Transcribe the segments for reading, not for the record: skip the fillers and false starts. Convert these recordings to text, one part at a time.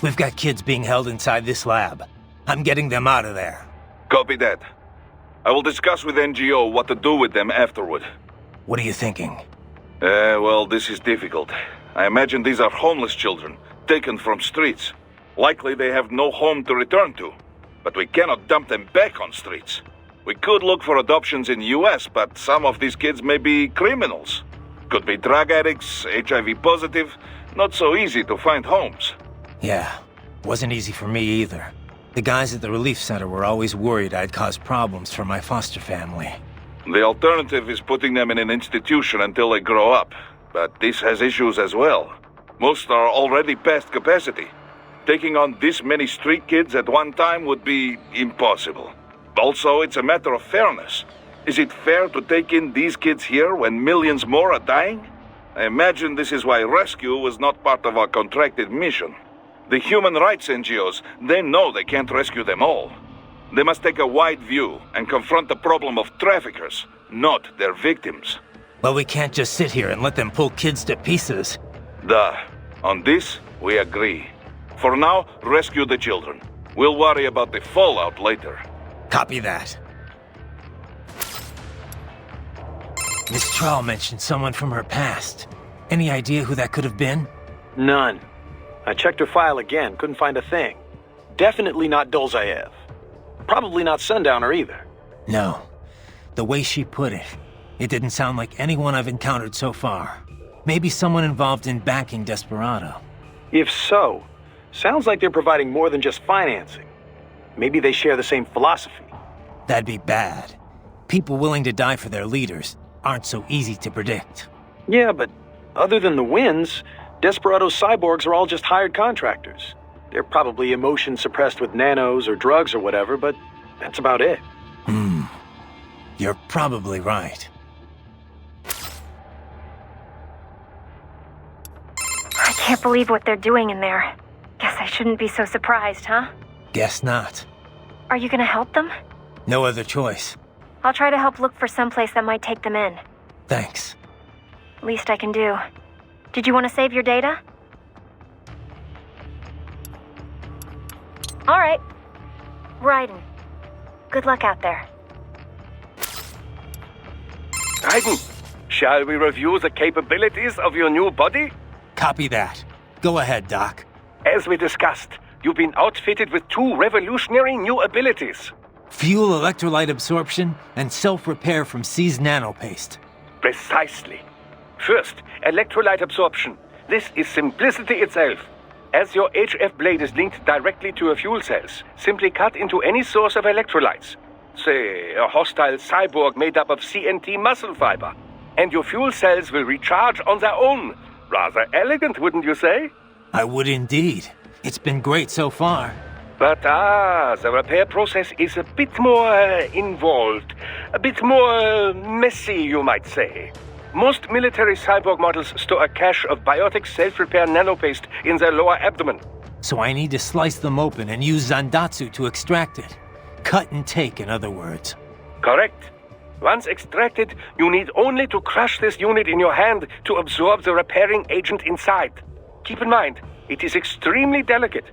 We've got kids being held inside this lab. I'm getting them out of there. Copy that. I will discuss with NGO what to do with them afterward. What are you thinking? Well, this is difficult. I imagine these are homeless children, taken from streets. Likely they have no home to return to. But we cannot dump them back on streets. We could look for adoptions in the US, but some of these kids may be criminals. Could be drug addicts, HIV positive. Not so easy to find homes. Yeah, wasn't easy for me either. The guys at the relief center were always worried I'd cause problems for my foster family. The alternative is putting them in an institution until they grow up. But this has issues as well. Most are already past capacity. Taking on this many street kids at one time would be impossible. Also, it's a matter of fairness. Is it fair to take in these kids here when millions more are dying? I imagine this is why rescue was not part of our contracted mission. The human rights NGOs, they know they can't rescue them all. They must take a wide view and confront the problem of traffickers, not their victims. Well, we can't just sit here and let them pull kids to pieces. Duh. On this, we agree. For now, rescue the children. We'll worry about the fallout later. Copy that. Miss Trawl mentioned someone from her past. Any idea who that could have been? None. I checked her file again, couldn't find a thing. Definitely not Dolzaev. Probably not Sundowner either. No. The way she put it, it didn't sound like anyone I've encountered so far. Maybe someone involved in backing Desperado. If so, sounds like they're providing more than just financing. Maybe they share the same philosophy. That'd be bad. People willing to die for their leaders aren't so easy to predict. Yeah, but other than the wins, Desperado's cyborgs are all just hired contractors. They're probably emotion suppressed with nanos or drugs or whatever, but that's about it. You're probably right. I can't believe what they're doing in there. Guess I shouldn't be so surprised, huh? Guess not. Are you gonna help them? No other choice. I'll try to help look for someplace that might take them in. Thanks. Least I can do. Did you want to save your data? All right. Raiden. Good luck out there. Raiden, shall we review the capabilities of your new body? Copy that. Go ahead, Doc. As we discussed, you've been outfitted with two revolutionary new abilities. Fuel electrolyte absorption and self-repair from C's nanopaste. Precisely. First, electrolyte absorption. This is simplicity itself. As your HF blade is linked directly to your fuel cells, simply cut into any source of electrolytes. Say, a hostile cyborg made up of CNT muscle fiber. And your fuel cells will recharge on their own. Rather elegant, wouldn't you say? I would indeed. It's been great so far. But the repair process is a bit more involved. A bit more messy, you might say. Most military cyborg models store a cache of biotic self-repair nanopaste in their lower abdomen. So I need to slice them open and use Zandatsu to extract it. Cut and take, in other words. Correct. Once extracted, you need only to crush this unit in your hand to absorb the repairing agent inside. Keep in mind, it is extremely delicate.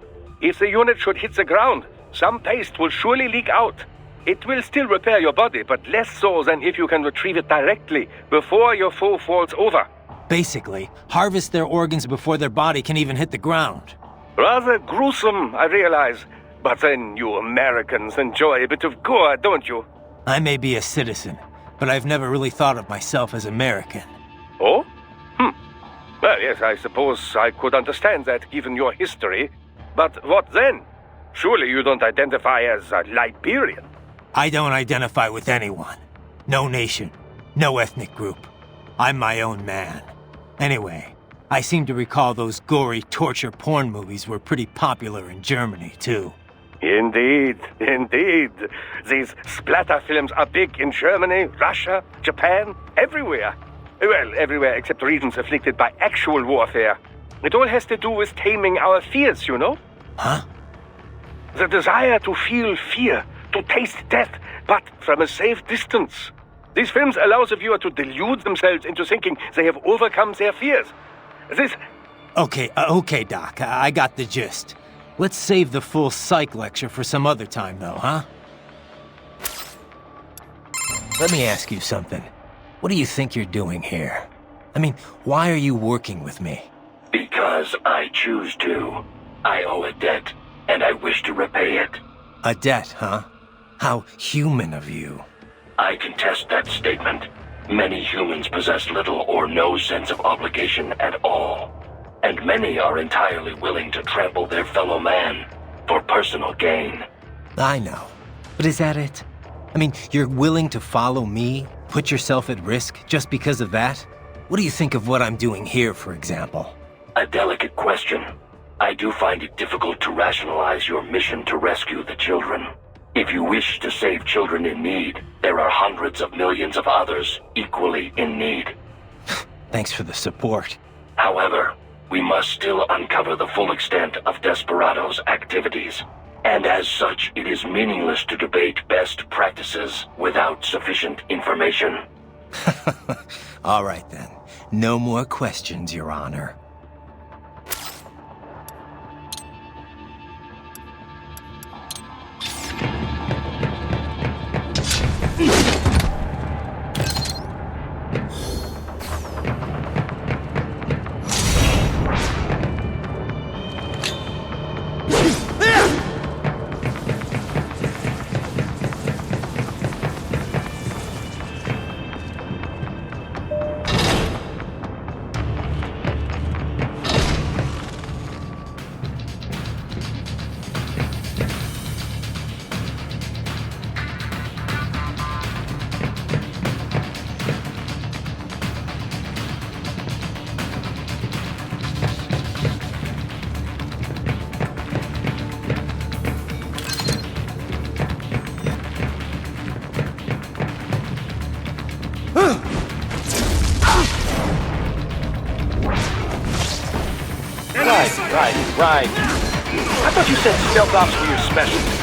If the unit should hit the ground, some paste will surely leak out. It will still repair your body, but less so than if you can retrieve it directly before your foe falls over. Basically, harvest their organs before their body can even hit the ground. Rather gruesome, I realize. But then you Americans enjoy a bit of gore, don't you? I may be a citizen, but I've never really thought of myself as American. Oh? Well, yes, I suppose I could understand that given your history. But what then? Surely you don't identify as a Liberian. I don't identify with anyone. No nation. No ethnic group. I'm my own man. Anyway, I seem to recall those gory torture porn movies were pretty popular in Germany, too. Indeed, indeed. These splatter films are big in Germany, Russia, Japan, everywhere. Well, everywhere except regions afflicted by actual warfare. It all has to do with taming our fears, you know? Huh? The desire to feel fear, to taste death, but from a safe distance. These films allow the viewer to delude themselves into thinking they have overcome their fears. This... Okay, Doc, I got the gist. Let's save the full psych lecture for some other time, though, huh? Let me ask you something. What do you think you're doing here? I mean, why are you working with me? Because I choose to. I owe a debt, and I wish to repay it. A debt, huh? How human of you. I contest that statement. Many humans possess little or no sense of obligation at all. And many are entirely willing to trample their fellow man for personal gain. I know. But is that it? I mean, you're willing to follow me, put yourself at risk just because of that? What do you think of what I'm doing here, for example? A delicate question. I do find it difficult to rationalize your mission to rescue the children. If you wish to save children in need, there are hundreds of millions of others equally in need. Thanks for the support. However, we must still uncover the full extent of Desperado's activities. And as such, it is meaningless to debate best practices without sufficient information. All right then. No more questions, Your Honor. Right. I thought you said stealth ops were your specialty.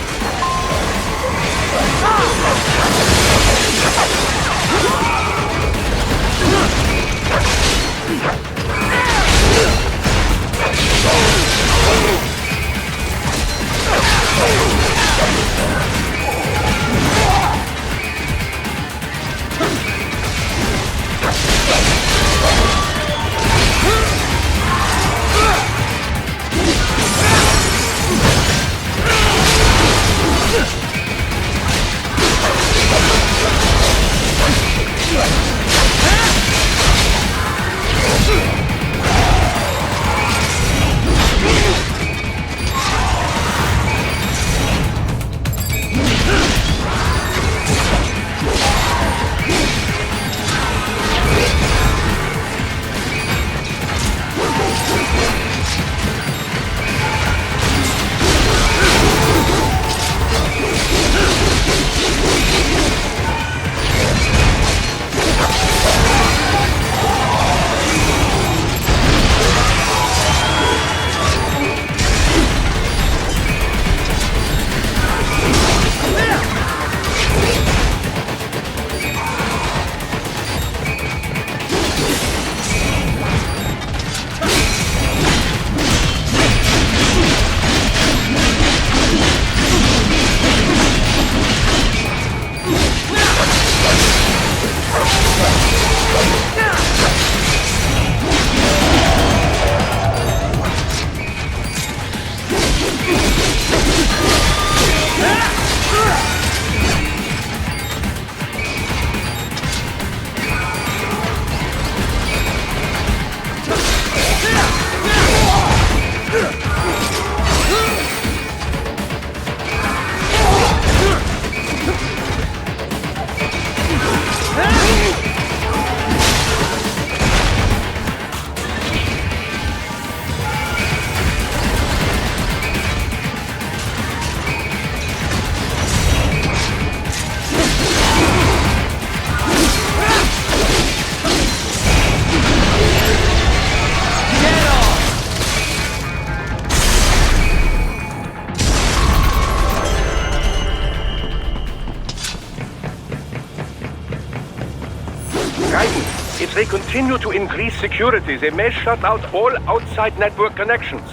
If they continue to increase security, they may shut out all outside network connections.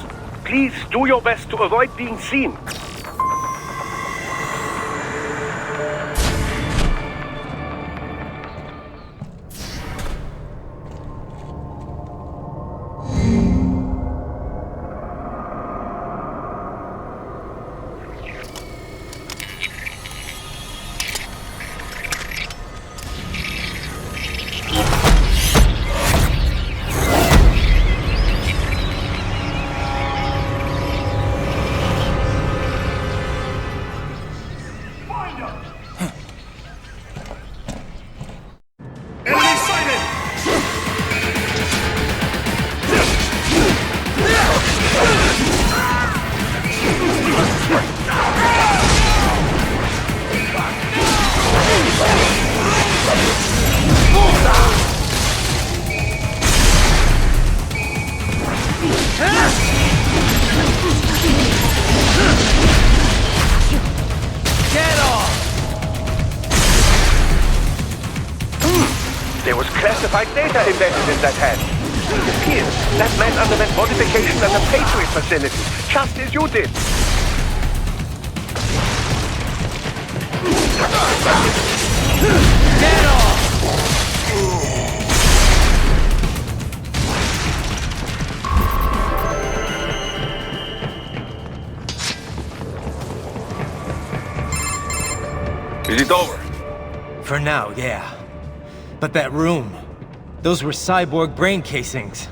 Please do your best to avoid being seen. There was classified data embedded in that hand. It appears that man underwent modification at the Patriot facility, just as you did. Get off! Is it over? For now, yeah. But that room, those were cyborg brain casings.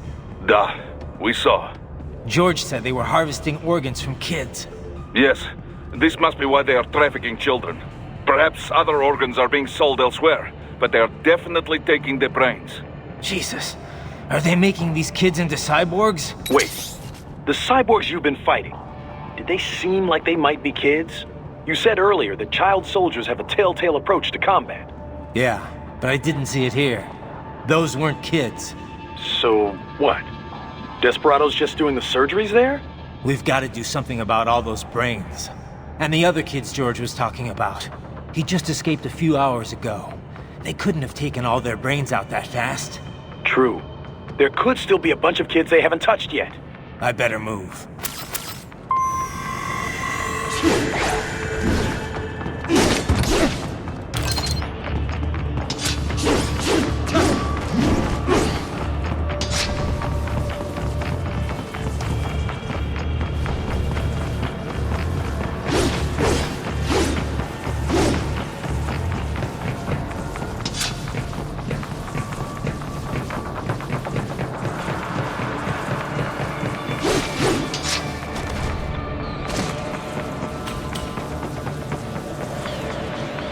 Duh. We saw. George said they were harvesting organs from kids. Yes. This must be why they are trafficking children. Perhaps other organs are being sold elsewhere, but they are definitely taking the brains. Jesus, are they making these kids into cyborgs? Wait, the cyborgs you've been fighting, did they seem like they might be kids? You said earlier that child soldiers have a telltale approach to combat. Yeah, but I didn't see it here. Those weren't kids. So, what? Desperado's just doing the surgeries there? We've got to do something about all those brains. And the other kids George was talking about. He just escaped a few hours ago. They couldn't have taken all their brains out that fast. True. There could still be a bunch of kids they haven't touched yet. I better move.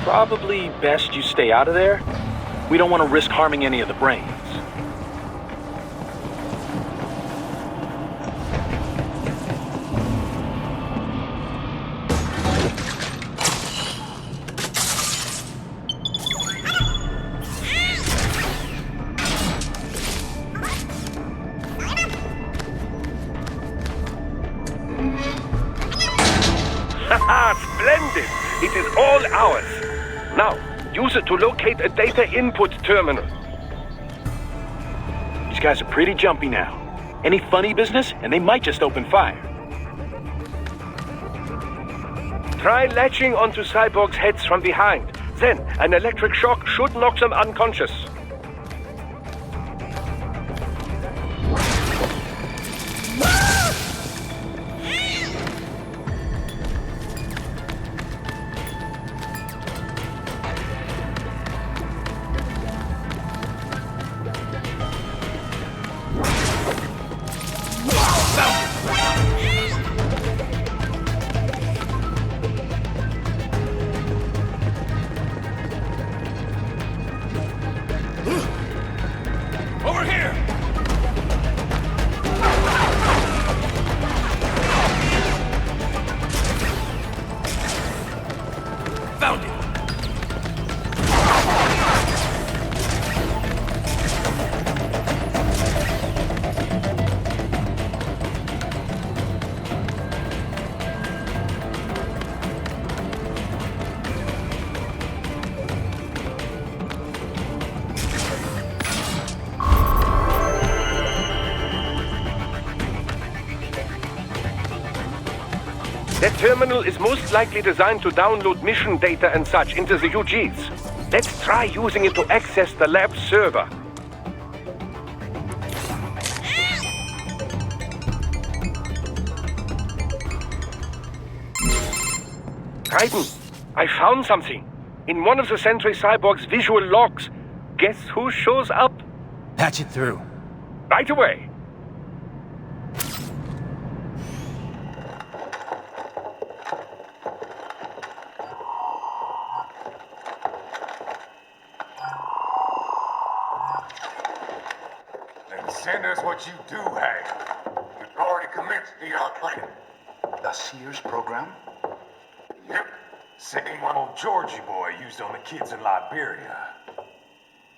Probably best you stay out of there. We don't want to risk harming any of the brains. Haha, splendid! It is all ours. Now, use it to locate a data input terminal. These guys are pretty jumpy now. Any funny business, and they might just open fire. Try latching onto cyborgs' heads from behind. Then, an electric shock should knock them unconscious. terminal is most likely designed to download mission data and such into the UGs. Let's try using it to access the lab server. Raiden, I found something. In one of the Sentry Cyborg's visual logs. Guess who shows up? Patch it through. Right away. Then send us what you do have. You've already commenced the outplaying. The Sears program? Yep. Same one old Georgie boy used on the kids in Liberia.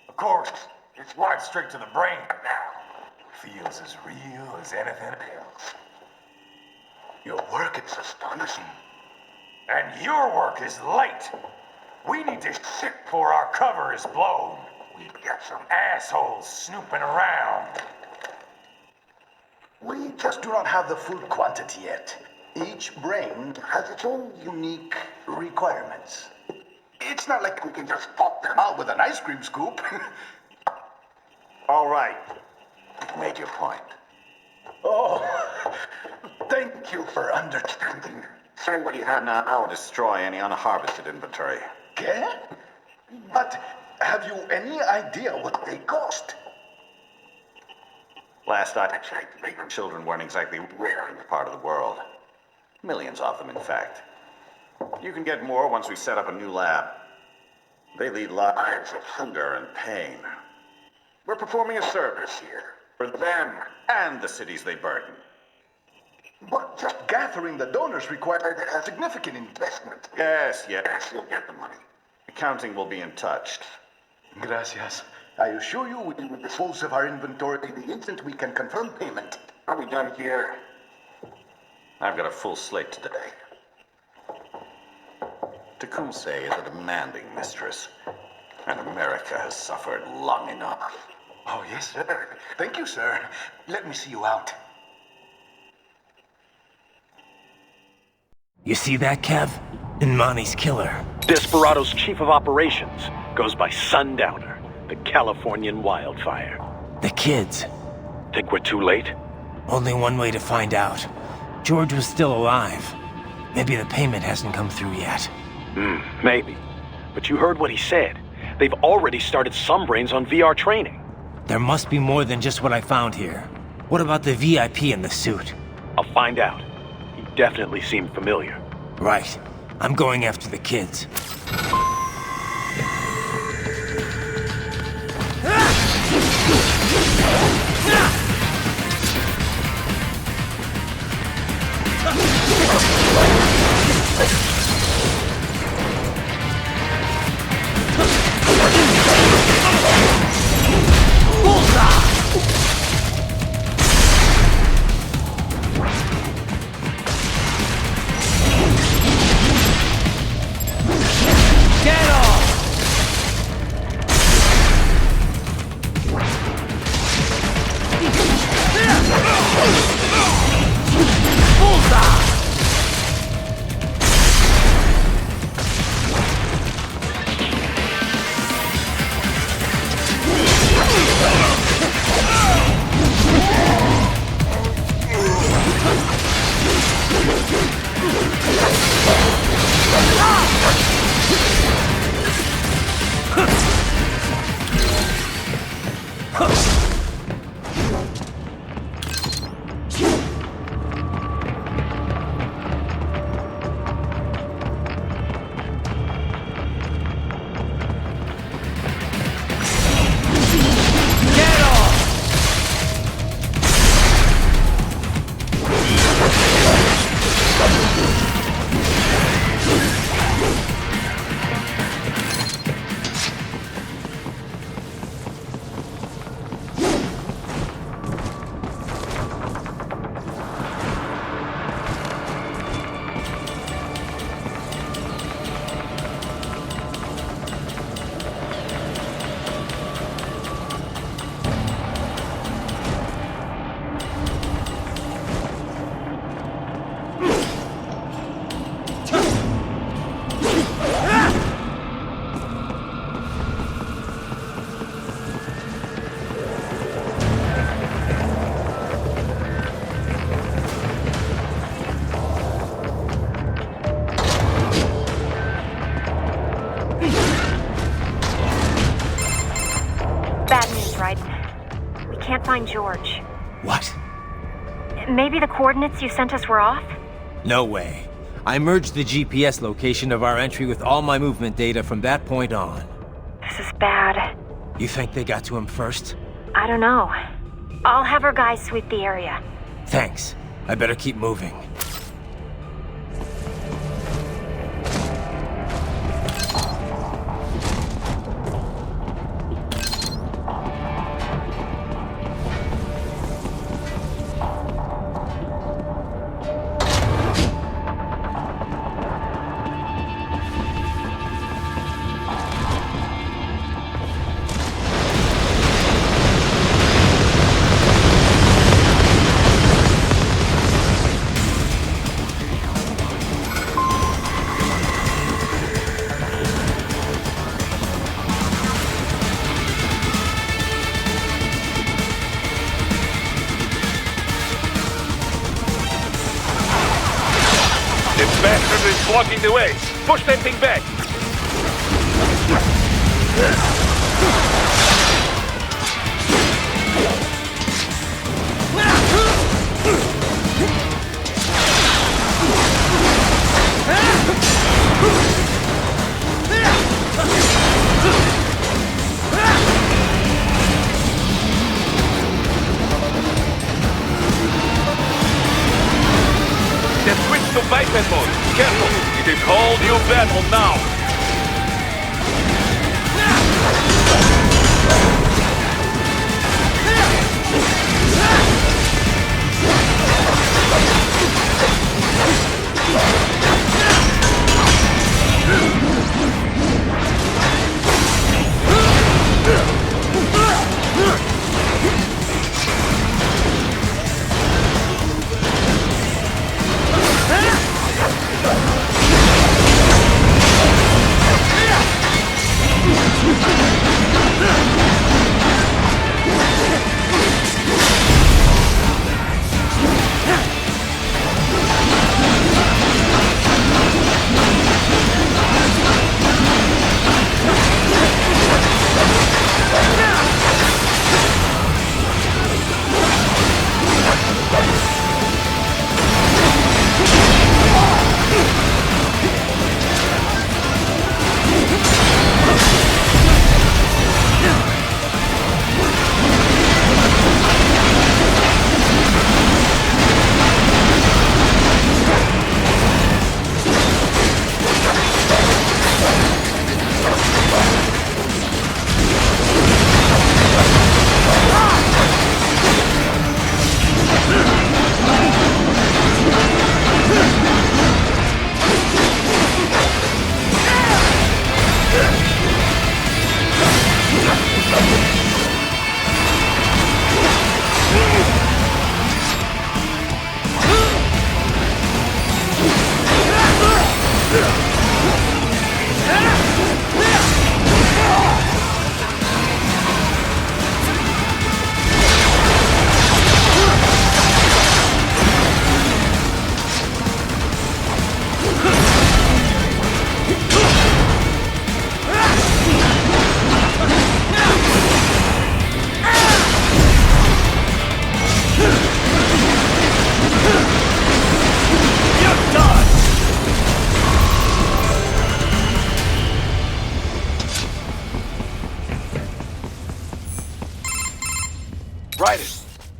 Of course, it's wired straight to the brain now. Feels as real as anything else. Your work is astonishing. And your work is late. We need to ship before our cover is blown. We've got some assholes snooping around. We just do not have the full quantity yet. Each brain has its own unique requirements. It's not like we can just pop them out with an ice cream scoop. All right. You've made your point. Oh, thank you for understanding. Say what you have now. I'll destroy any unharvested inventory. Okay? But have you any idea what they cost? Last I checked, children weren't exactly rare in this part of the world. Millions of them, in fact. You can get more once we set up a new lab. They lead lives of hunger and pain. We're performing a service here. For them and the cities they burden. But just gathering the donors required a significant investment. Yes, you'll get the money. Accounting will be in touch. Gracias. I assure you we will dispose of our inventory the instant we can confirm payment. Are we done here? I've got a full slate today. Tecumseh is a demanding mistress, and America has suffered long enough. Oh, yes, sir. Thank you, sir. Let me see you out. You see that, Kev? Imani's killer. Desperado's chief of operations goes by Sundowner, the Californian wildfire. The kids. Think we're too late? Only one way to find out. George was still alive. Maybe the payment hasn't come through yet. Maybe. But you heard what he said. They've already started some brains on VR training. There must be more than just what I found here. What about the VIP in the suit? I'll find out. He definitely seemed familiar. Right. I'm going after the kids. Bad news, Raiden. We can't find George. What? Maybe the coordinates you sent us were off? No way. I merged the GPS location of our entry with all my movement data from that point on. This is bad. You think they got to him first? I don't know. I'll have our guys sweep the area. Thanks. I better keep moving. Bastard is blocking the way. Push that thing back. Then switch to biped mode. Careful, it is whole new battle now.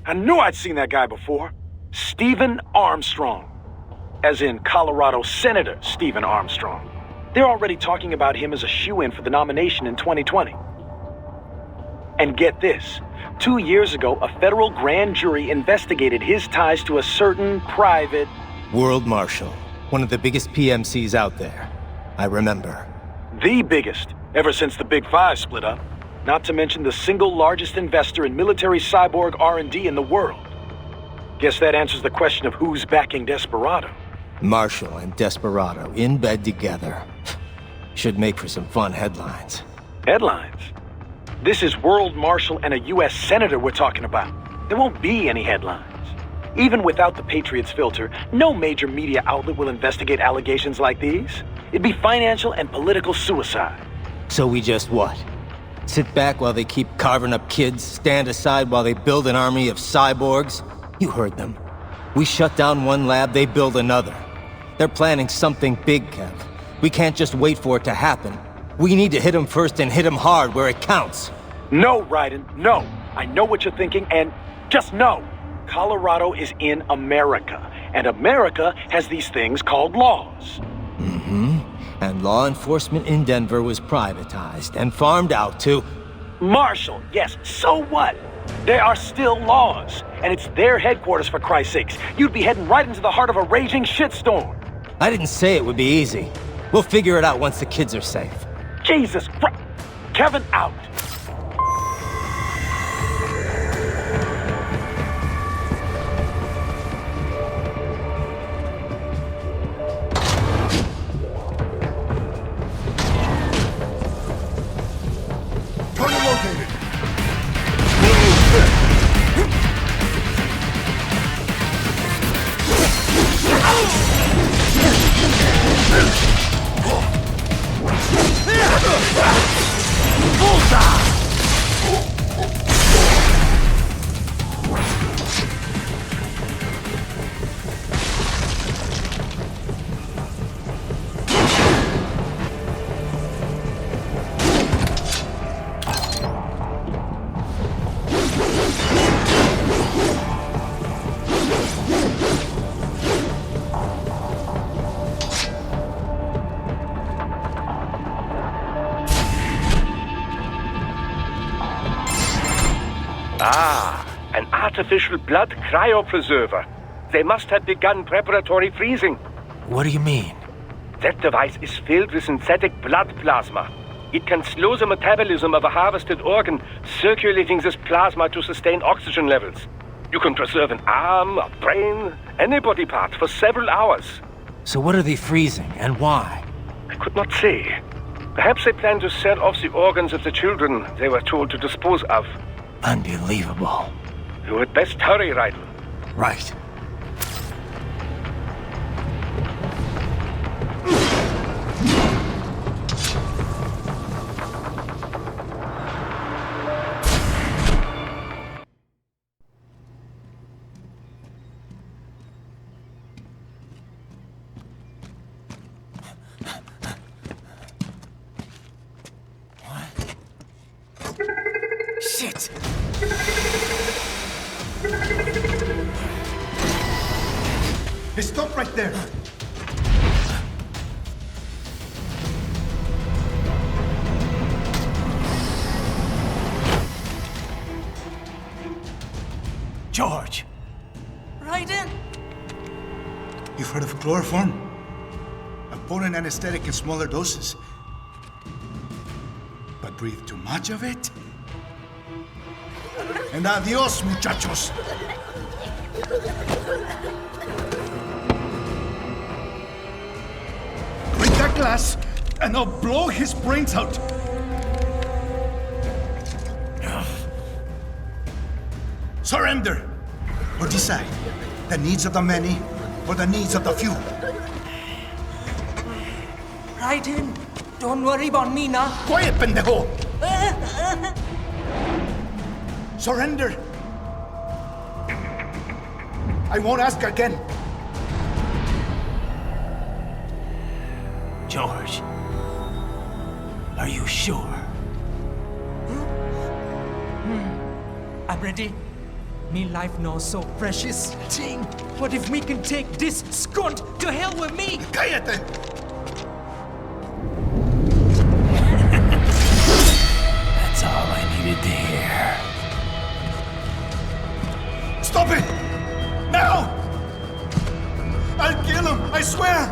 I knew I'd seen that guy before. Stephen Armstrong. As in Colorado Senator Stephen Armstrong. They're already talking about him as a shoo-in for the nomination in 2020. And get this. 2 years ago, a federal grand jury investigated his ties to a certain private... World Marshal. One of the biggest PMCs out there. I remember. The biggest, ever since the Big Five split up. Not to mention the single largest investor in military cyborg R&D in the world. Guess that answers the question of who's backing Desperado. Marshall and Desperado in bed together. Should make for some fun headlines. Headlines? This is World Marshal and a U.S. Senator we're talking about. There won't be any headlines. Even without the Patriots filter, no major media outlet will investigate allegations like these. It'd be financial and political suicide. So we just what? Sit back while they keep carving up kids, stand aside while they build an army of cyborgs. You heard them. We shut down one lab, they build another. They're planning something big, Kev. We can't just wait for it to happen. We need to hit them first and hit them hard where it counts. No, Raiden, no. I know what you're thinking, and just know. Colorado is in America, and America has these things called laws. Mm-hmm. And law enforcement in Denver was privatized and farmed out to... Marshall, yes, so what? There are still laws, and it's their headquarters, for Christ's sakes. You'd be heading right into the heart of a raging shitstorm. I didn't say it would be easy. We'll figure it out once the kids are safe. Jesus Christ. Kevin out. Target located. Ah, an artificial blood cryopreserver. They must have begun preparatory freezing. What do you mean? That device is filled with synthetic blood plasma. It can slow the metabolism of a harvested organ, circulating this plasma to sustain oxygen levels. You can preserve an arm, a brain, any body part for several hours. So what are they freezing, and why? I could not say. Perhaps they plan to sell off the organs of the children they were told to dispose of. Unbelievable. You had best hurry, Raiden. Right. Shit! Hey, stop right there. George! Raiden! You've heard of chloroform? A potent anesthetic in smaller doses. But breathe too much of it? And adios, muchachos! Break that glass, and I'll blow his brains out! Surrender! Or decide. The needs of the many, or the needs of the few. Raiden, don't worry about me now. Quiet, pendejo! Surrender! I won't ask again. George. Are you sure? I'm ready. Me life now so precious. Ting, what if me can take this skunt to hell with me? Cállate! That's all I needed to hear. Stop it! Now! I'll kill him, I swear!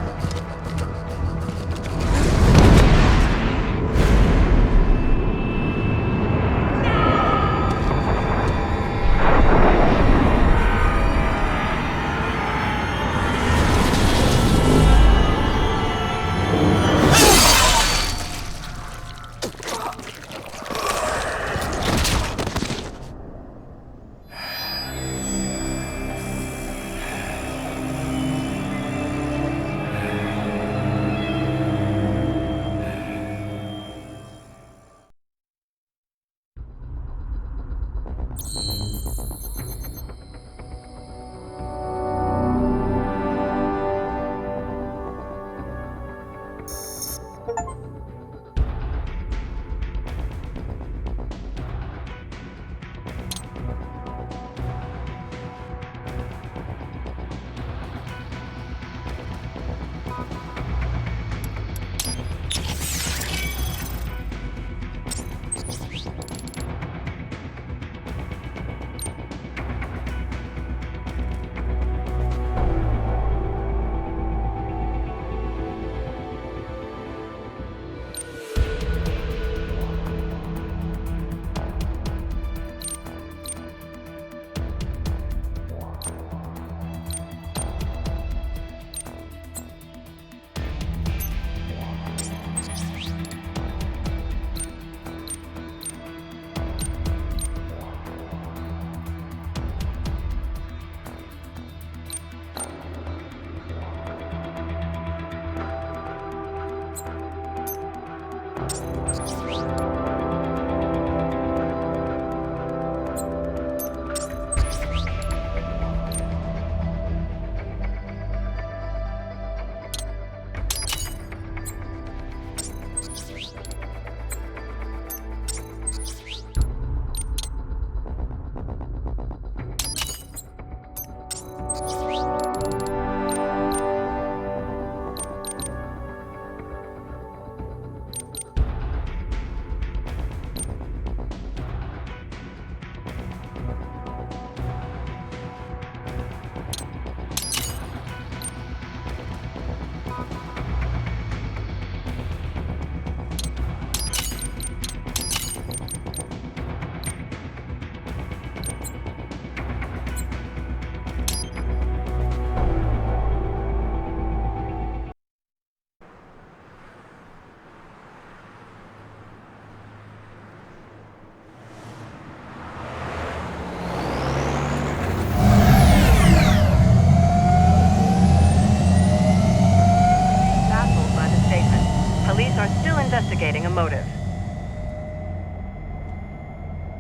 motive.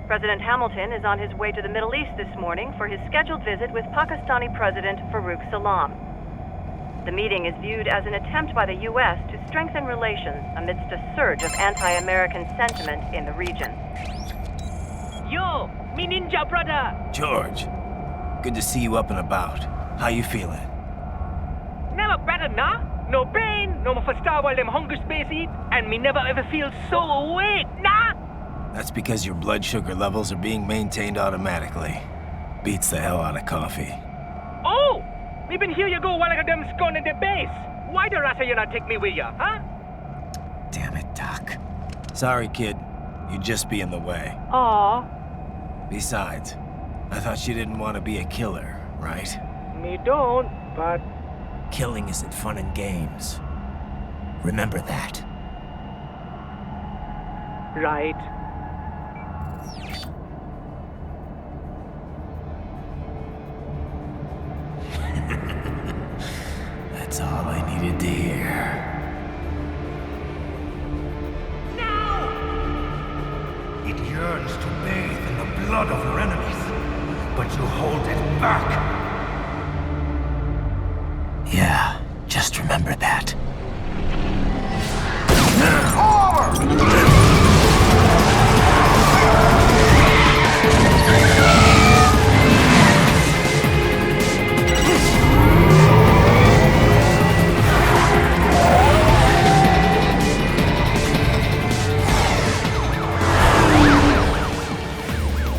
President Hamilton is on his way to the Middle East this morning for his scheduled visit with Pakistani President Farouk Salam. The meeting is viewed as an attempt by the U.S. to strengthen relations amidst a surge of anti-American sentiment in the region. Yo, me ninja brother! George, good to see you up and about. How you feeling? Never better, nah? No pain, no more for star while them hunger space eat, and me never ever feel so awake, nah? That's because your blood sugar levels are being maintained automatically. Beats the hell out of coffee. Oh! Me been here you go while I got them scone in the base. Why the rasta you not take me with ya, huh? Damn it, Doc. Sorry, kid. You'd just be in the way. Aw. Besides, I thought you didn't want to be a killer, right? Me don't, but... Killing isn't fun and games. Remember that. Right. That's all I needed to hear. It yearns to bathe in the blood of your enemies, but you hold it back. Yeah, just remember that.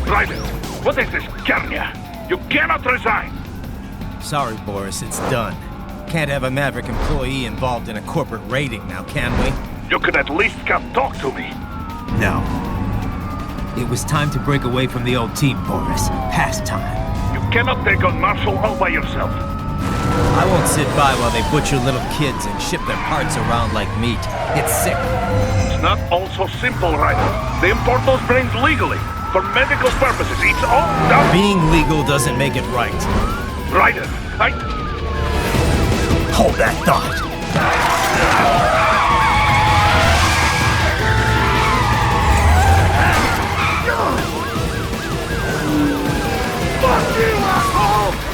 Private, what is this, Kenya? You cannot resign! Sorry, Boris, it's done. Can't have a Maverick employee involved in a corporate raiding now, can we? You could at least come talk to me. No. It was time to break away from the old team, Boris. Past time. You cannot take on Marshall all by yourself. I won't sit by while they butcher little kids and ship their parts around like meat. It's sick. It's not all so simple, Ryder. They import those brains legally. For medical purposes, it's all done. Being legal doesn't make it right. Ryder, Hold that thought. Fuck you, asshole!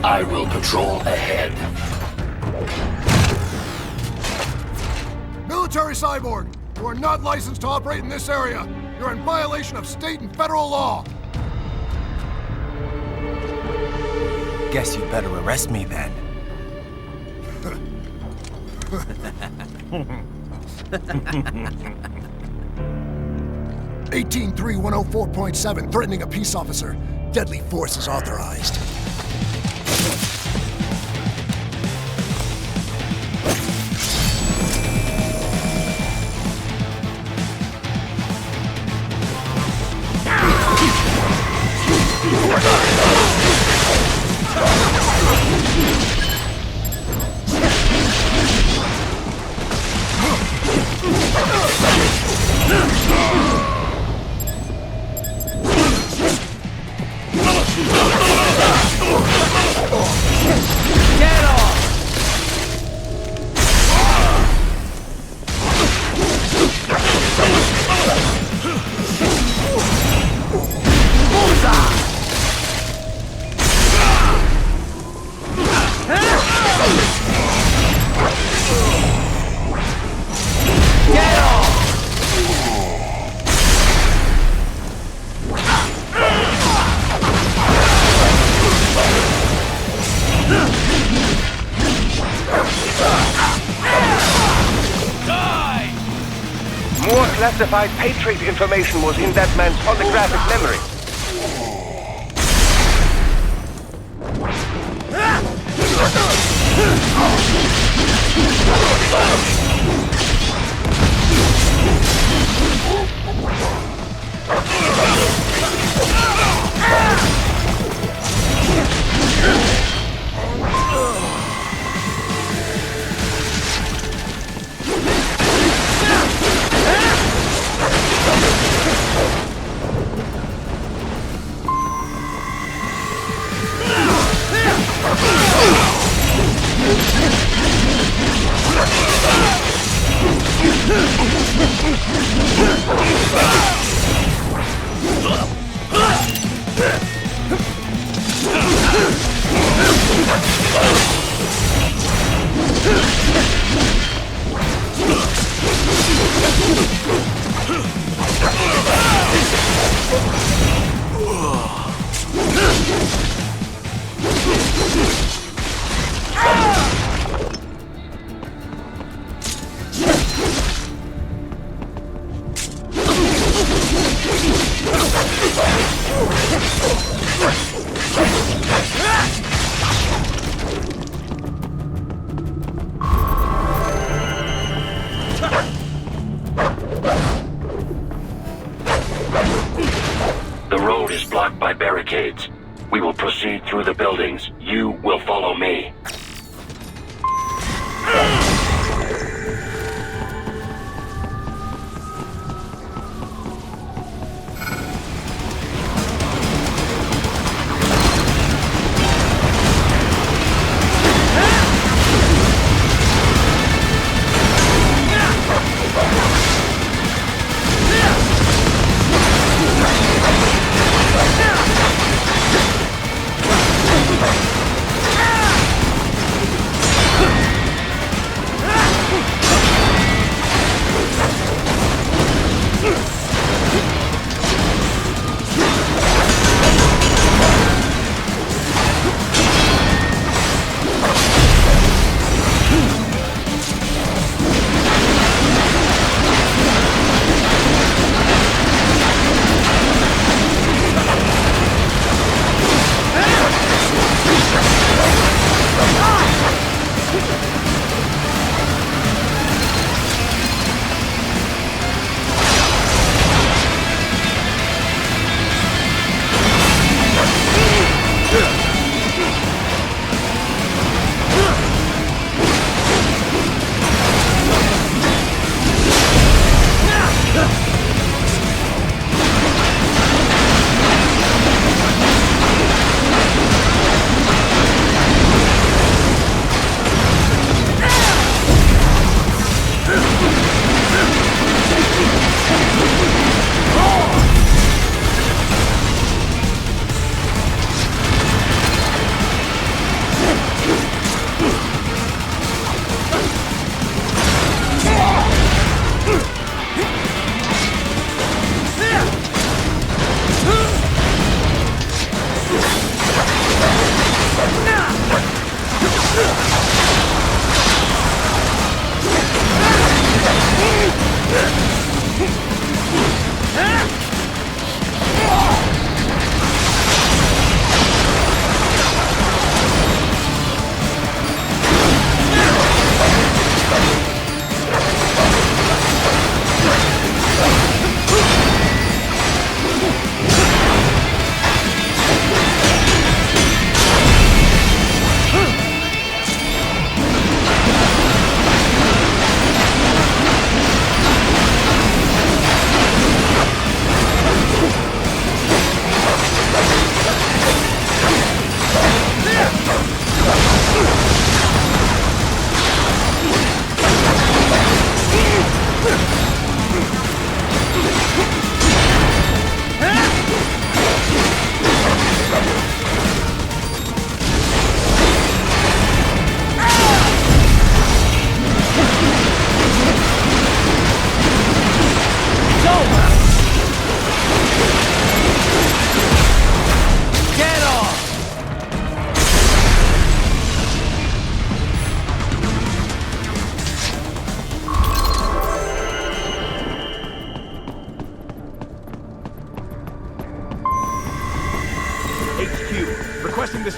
I will patrol ahead. Military cyborg, you are not licensed to operate in this area. You're in violation of state and federal law. Guess you better arrest me then. 183-104.7, threatening a peace officer. Deadly force is authorized. classified pay trait information was in that man's holographic memory. The road is blocked by barricades. We will proceed through the buildings. You will follow me.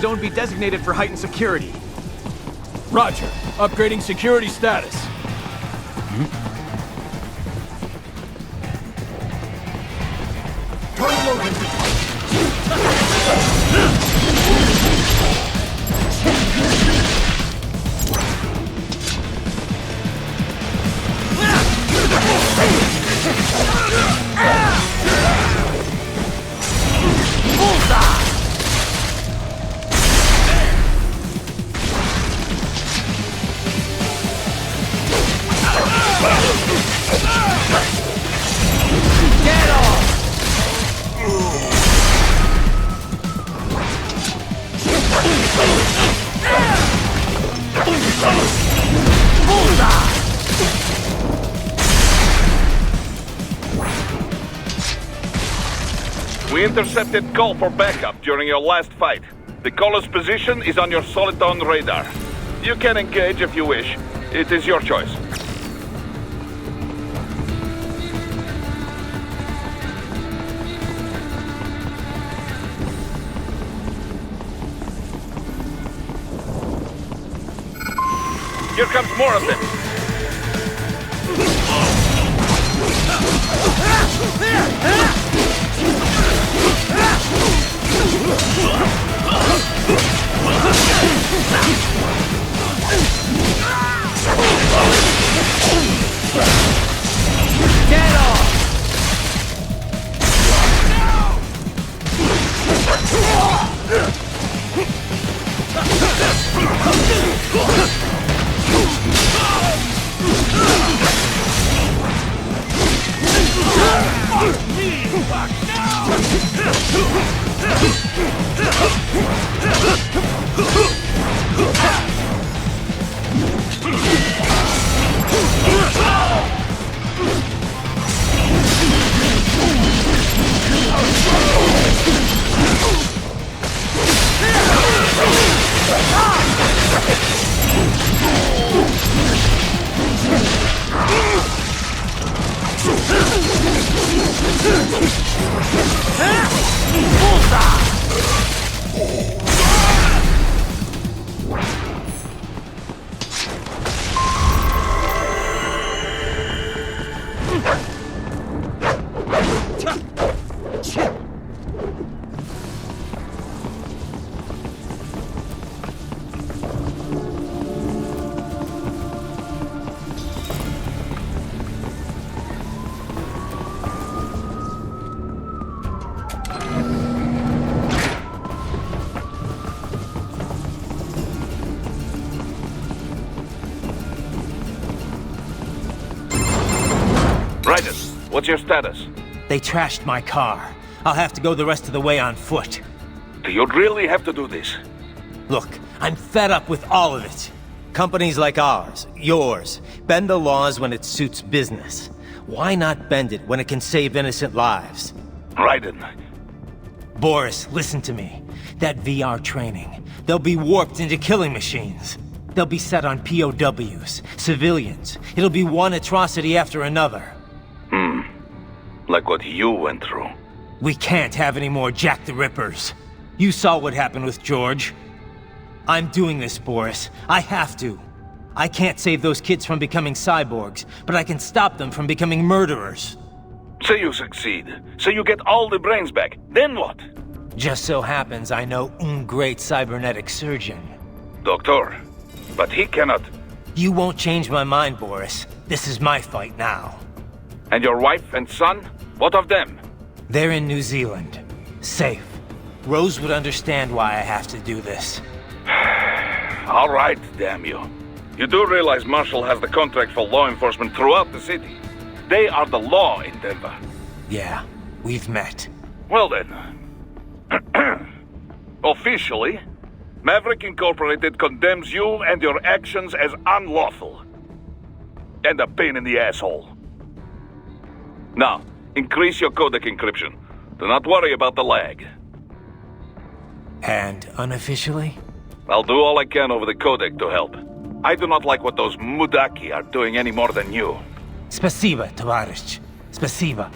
zone be designated for heightened security. Roger. Upgrading security status. We intercepted call for backup during your last fight. The caller's position is on your Soliton radar. You can engage if you wish. It is your choice. Here comes more of them. Get off! Raiden, what's your status? They trashed my car. I'll have to go the rest of the way on foot. Do you really have to do this? Look, I'm fed up with all of it. Companies like ours, yours, bend the laws when it suits business. Why not bend it when it can save innocent lives? Raiden. Boris, listen to me. That VR training, they'll be warped into killing machines. They'll be set on POWs, civilians. It'll be one atrocity after another. Like what you went through. We can't have any more Jack the Rippers. You saw what happened with George. I'm doing this, Boris. I have to. I can't save those kids from becoming cyborgs, but I can stop them from becoming murderers. Say you succeed. Say you get all the brains back. Then what? Just so happens I know un great cybernetic surgeon. Doctor. But he cannot... You won't change my mind, Boris. This is my fight now. And your wife and son? What of them? They're in New Zealand. Safe. Rose would understand why I have to do this. All right, damn you. You do realize Marshall has the contract for law enforcement throughout the city. They are the law in Denver. Yeah, we've met. Well then. Officially, Maverick Incorporated condemns you and your actions as unlawful. And a pain in the asshole. Now, increase your codec encryption. Do not worry about the lag. And unofficially? I'll do all I can over the codec to help. I do not like what those Mudaki are doing any more than you. Spasiba, Tavarish. Spasiba.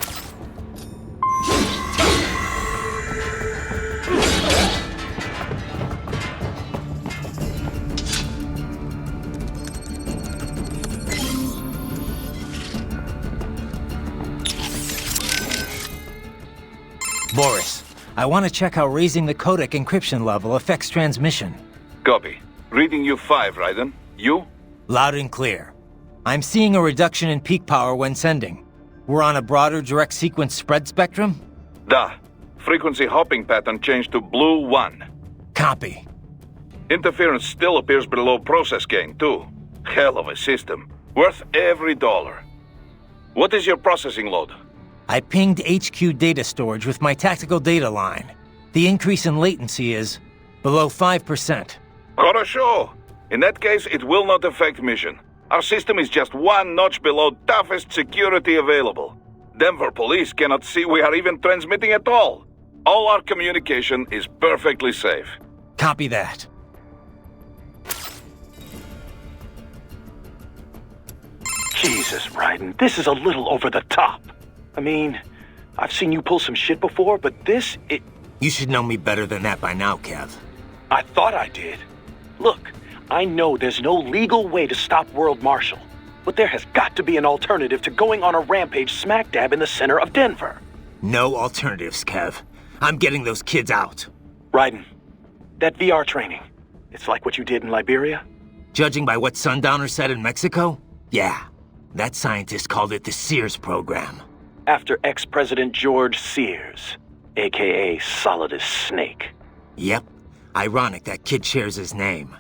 Boris, I want to check how raising the codec encryption level affects transmission. Copy. Reading you 5, Raiden. You? Loud and clear. I'm seeing a reduction in peak power when sending. We're on a broader direct sequence spread spectrum? Da. Frequency hopping pattern changed to blue 1. Copy. Interference still appears below process gain, too. Hell of a system. Worth every dollar. What is your processing load? I pinged HQ data storage with my tactical data line. The increase in latency is below 5%. Хорошо. In that case, it will not affect mission. Our system is just one notch below toughest security available. Denver police cannot see we are even transmitting at all. All our communication is perfectly safe. Copy that. Jesus, Raiden, this is a little over the top. I mean, I've seen you pull some shit before, but this, You should know me better than that by now, Kev. I thought I did. Look, I know there's no legal way to stop World Marshal, but there has got to be an alternative to going on a rampage smack dab in the center of Denver. No alternatives, Kev. I'm getting those kids out. Raiden, that VR training, it's like what you did in Liberia? Judging by what Sundowner said in Mexico? Yeah. That scientist called it the Sears program. After ex-President George Sears, a.k.a. Solidus Snake. Yep. Ironic that kid shares his name.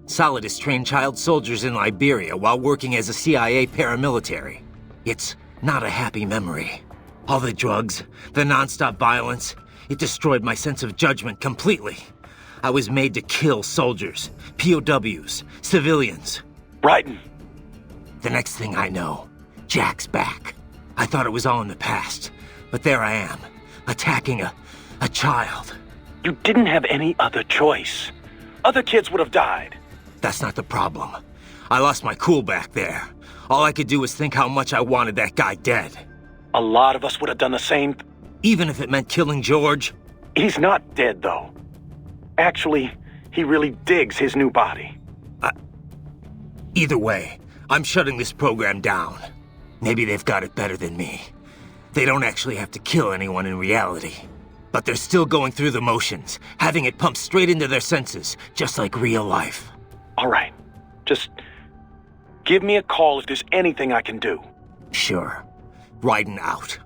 Solidus trained child soldiers in Liberia while working as a CIA paramilitary. It's not a happy memory. All the drugs, the non-stop violence, it destroyed my sense of judgment completely. I was made to kill soldiers, POWs, civilians. Raiden. The next thing I know, Jack's back. I thought it was all in the past, but there I am, attacking a child. You didn't have any other choice. Other kids would have died. That's not the problem. I lost my cool back there. All I could do was think how much I wanted that guy dead. A lot of us would have done the same. Even if it meant killing George? He's not dead, though. Actually, he really digs his new body. Either way, I'm shutting this program down. Maybe they've got it better than me. They don't actually have to kill anyone in reality. But they're still going through the motions, having it pumped straight into their senses, just like real life. All right. Just give me a call if there's anything I can do. Sure. Raiden out.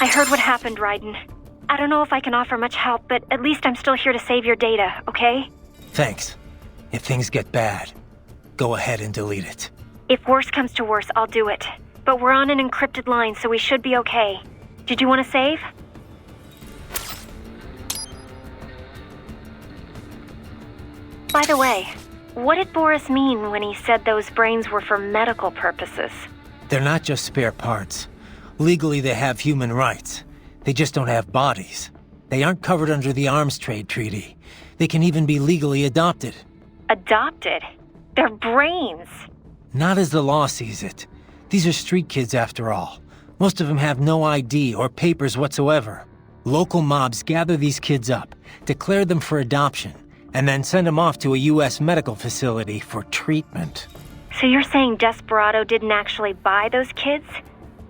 I heard what happened, Raiden. I don't know if I can offer much help, but at least I'm still here to save your data, okay? Thanks. If things get bad, go ahead and delete it. If worse comes to worse, I'll do it. But we're on an encrypted line, so we should be okay. Did you want to save? By the way, what did Boris mean when he said those brains were for medical purposes? They're not just spare parts. Legally, they have human rights. They just don't have bodies. They aren't covered under the Arms Trade Treaty. They can even be legally adopted. Adopted? They're brains! Not as the law sees it. These are street kids after all. Most of them have no ID or papers whatsoever. Local mobs gather these kids up, declare them for adoption, and then send them off to a U.S. medical facility for treatment. So you're saying Desperado didn't actually buy those kids?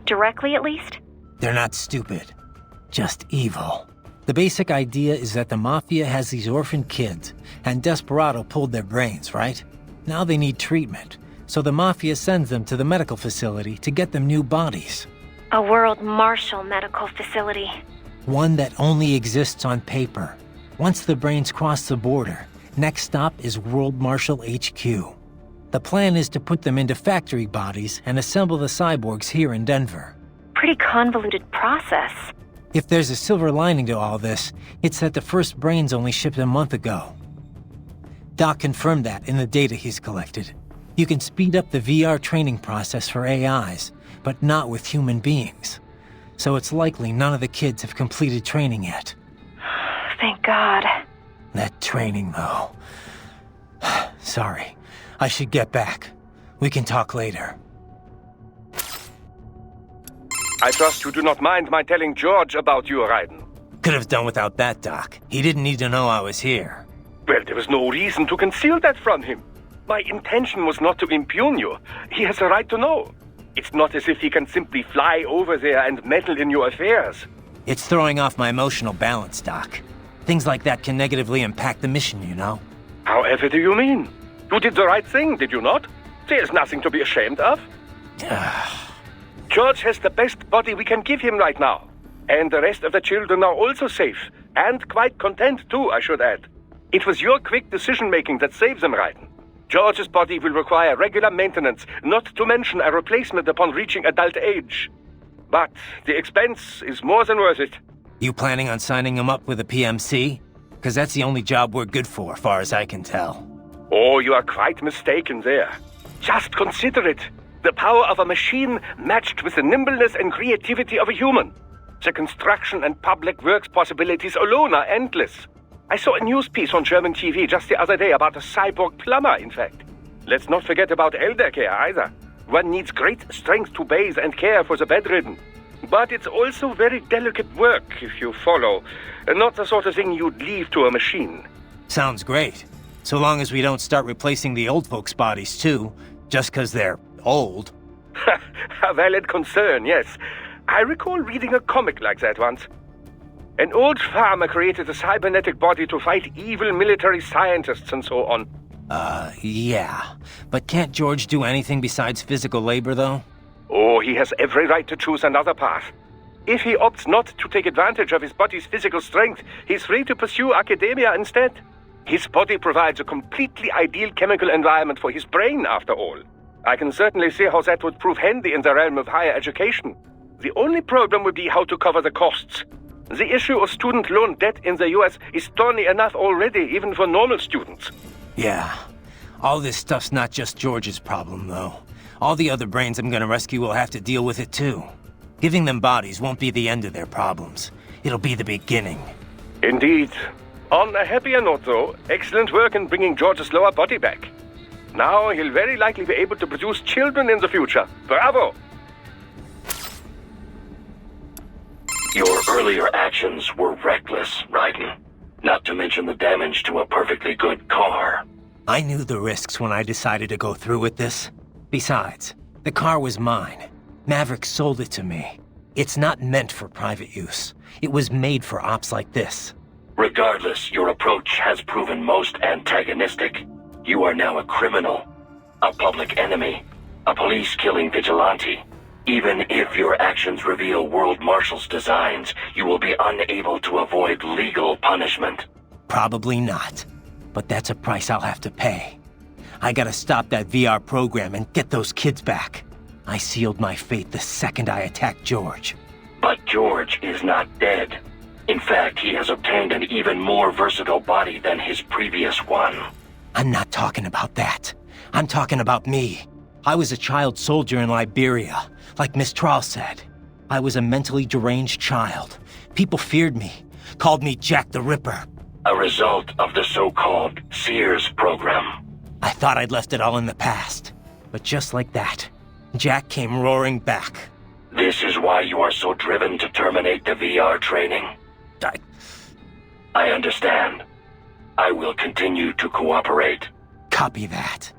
Directly, at least? They're not stupid. Just evil. The basic idea is that the Mafia has these orphaned kids, and Desperado pulled their brains, right? Now they need treatment, so the Mafia sends them to the medical facility to get them new bodies. A World Marshal medical facility. One that only exists on paper. Once the brains cross the border, next stop is World Marshal HQ. The plan is to put them into factory bodies and assemble the cyborgs here in Denver. Pretty convoluted process. If there's a silver lining to all this, it's that the first brains only shipped a month ago. Doc confirmed that in the data he's collected. You can speed up the VR training process for AIs, but not with human beings. So it's likely none of the kids have completed training yet. Thank God. That training, though. Sorry. I should get back. We can talk later. I trust you do not mind my telling George about you, Raiden. Could have done without that, Doc. He didn't need to know I was here. Well, there was no reason to conceal that from him. My intention was not to impugn you. He has a right to know. It's not as if he can simply fly over there and meddle in your affairs. It's throwing off my emotional balance, Doc. Things like that can negatively impact the mission, you know? However do you mean? You did the right thing, did you not? There's nothing to be ashamed of. George has the best body we can give him right now. And the rest of the children are also safe. And quite content too, I should add. It was your quick decision-making that saved them, Raiden. George's body will require regular maintenance, not to mention a replacement upon reaching adult age. But the expense is more than worth it. You planning on signing him up with a PMC? Because that's the only job we're good for, far as I can tell. Oh, you are quite mistaken there. Just consider it. The power of a machine matched with the nimbleness and creativity of a human. The construction and public works possibilities alone are endless. I saw a news piece on German TV just the other day about a cyborg plumber, in fact. Let's not forget about elder care either. One needs great strength to bathe and care for the bedridden. But it's also very delicate work, if you follow. Not the sort of thing you'd leave to a machine. Sounds great. So long as we don't start replacing the old folks' bodies too, just because they're old. A valid concern, yes. I recall reading a comic like that once. An old farmer created a cybernetic body to fight evil military scientists and so on. Yeah. But can't George do anything besides physical labor, though? Oh, he has every right to choose another path. If he opts not to take advantage of his body's physical strength, he's free to pursue academia instead. His body provides a completely ideal chemical environment for his brain, after all. I can certainly see how that would prove handy in the realm of higher education. The only problem would be how to cover the costs. The issue of student loan debt in the US is thorny enough already, even for normal students. Yeah. All this stuff's not just George's problem, though. All the other brains I'm gonna rescue will have to deal with it, too. Giving them bodies won't be the end of their problems. It'll be the beginning. Indeed. On a happier note, though, excellent work in bringing George's lower body back. Now he'll very likely be able to produce children in the future. Bravo! Your earlier actions were reckless, Raiden. Not to mention the damage to a perfectly good car. I knew the risks when I decided to go through with this. Besides, the car was mine. Maverick sold it to me. It's not meant for private use. It was made for ops like this. Regardless, your approach has proven most antagonistic. You are now a criminal, a public enemy, a police-killing vigilante. Even if your actions reveal World Marshal's designs, you will be unable to avoid legal punishment. Probably not. But that's a price I'll have to pay. I gotta stop that VR program and get those kids back. I sealed my fate the second I attacked George. But George is not dead. In fact, he has obtained an even more versatile body than his previous one. I'm not talking about that. I'm talking about me. I was a child soldier in Liberia, like Miss Trawl said. I was a mentally deranged child. People feared me, called me Jack the Ripper. A result of the so-called Sears program. I thought I'd left it all in the past. But just like that, Jack came roaring back. This is why you are so driven to terminate the VR training. I understand. I will continue to cooperate. Copy that.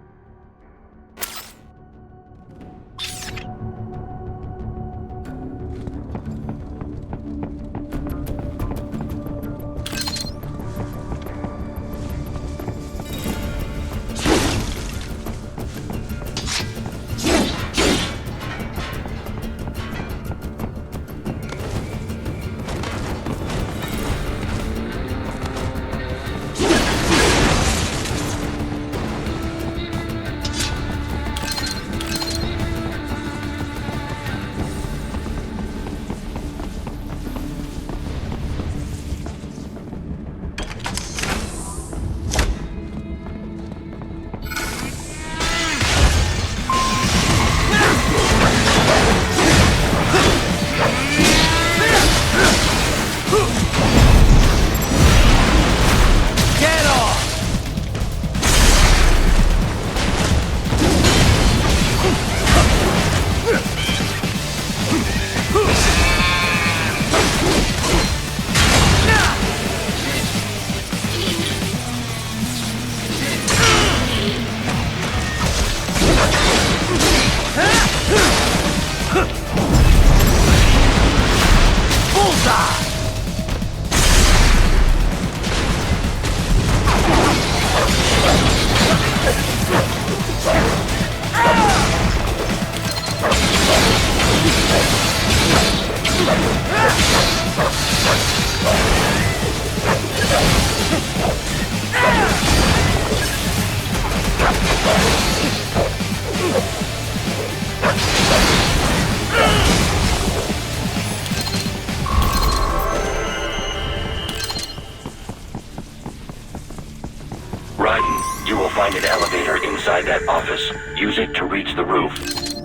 You will find an elevator inside that office. Use it to reach the roof.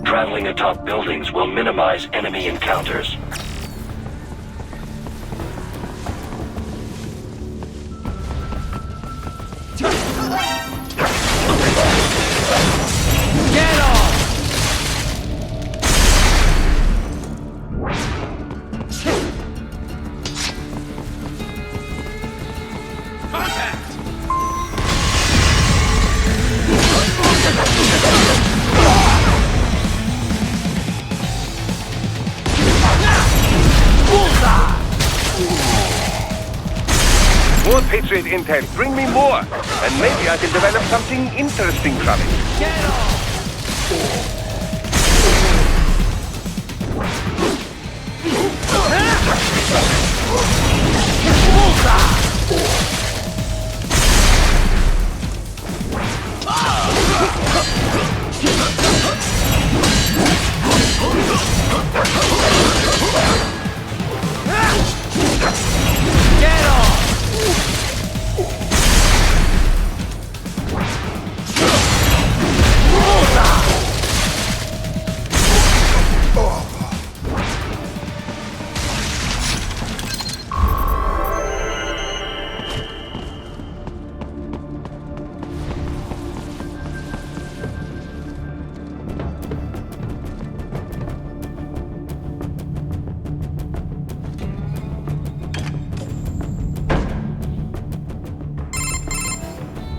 Traveling atop buildings will minimize enemy encounters. Get off! Contact! More Patriot intel. Bring me more. And maybe I can develop something interesting from it. Get off!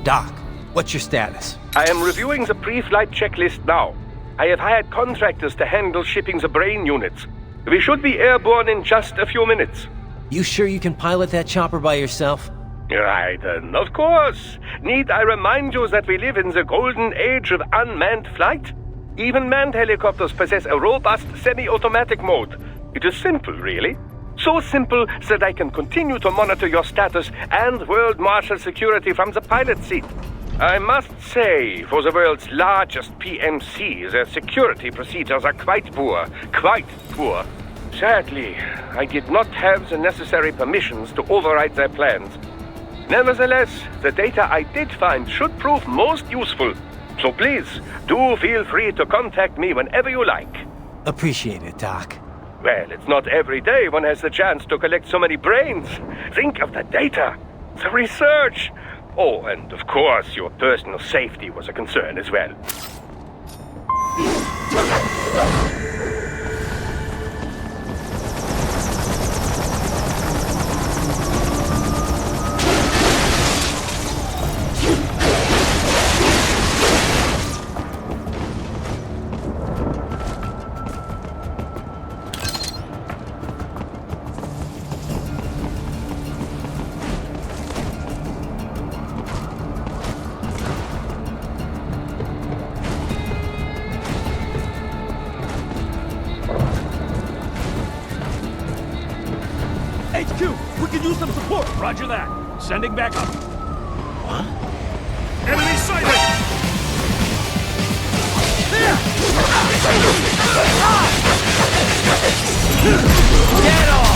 Doc, what's your status? I am reviewing the pre-flight checklist now. I have hired contractors to handle shipping the brain units. We should be airborne in just a few minutes. You sure you can pilot that chopper by yourself? Right, of course. Need I remind you that we live in the golden age of unmanned flight? Even manned helicopters possess a robust semi-automatic mode. It is simple, really. So simple that I can continue to monitor your status and world marshal security from the pilot seat. I must say, for the world's largest PMC, their security procedures are quite poor. Quite poor. Sadly, I did not have the necessary permissions to override their plans. Nevertheless, the data I did find should prove most useful. So please, do feel free to contact me whenever you like. Appreciate it, Doc. Well, it's not every day one has the chance to collect so many brains. Think of the data, the research. Oh, and of course, your personal safety was a concern as well. HQ, we could use some support. Roger that. Sending back up. What? Enemy sighted! Get off!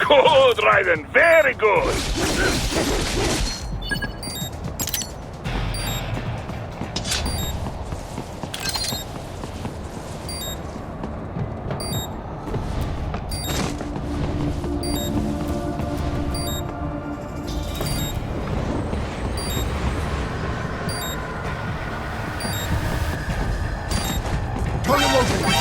Good, Raiden, very good. Target located.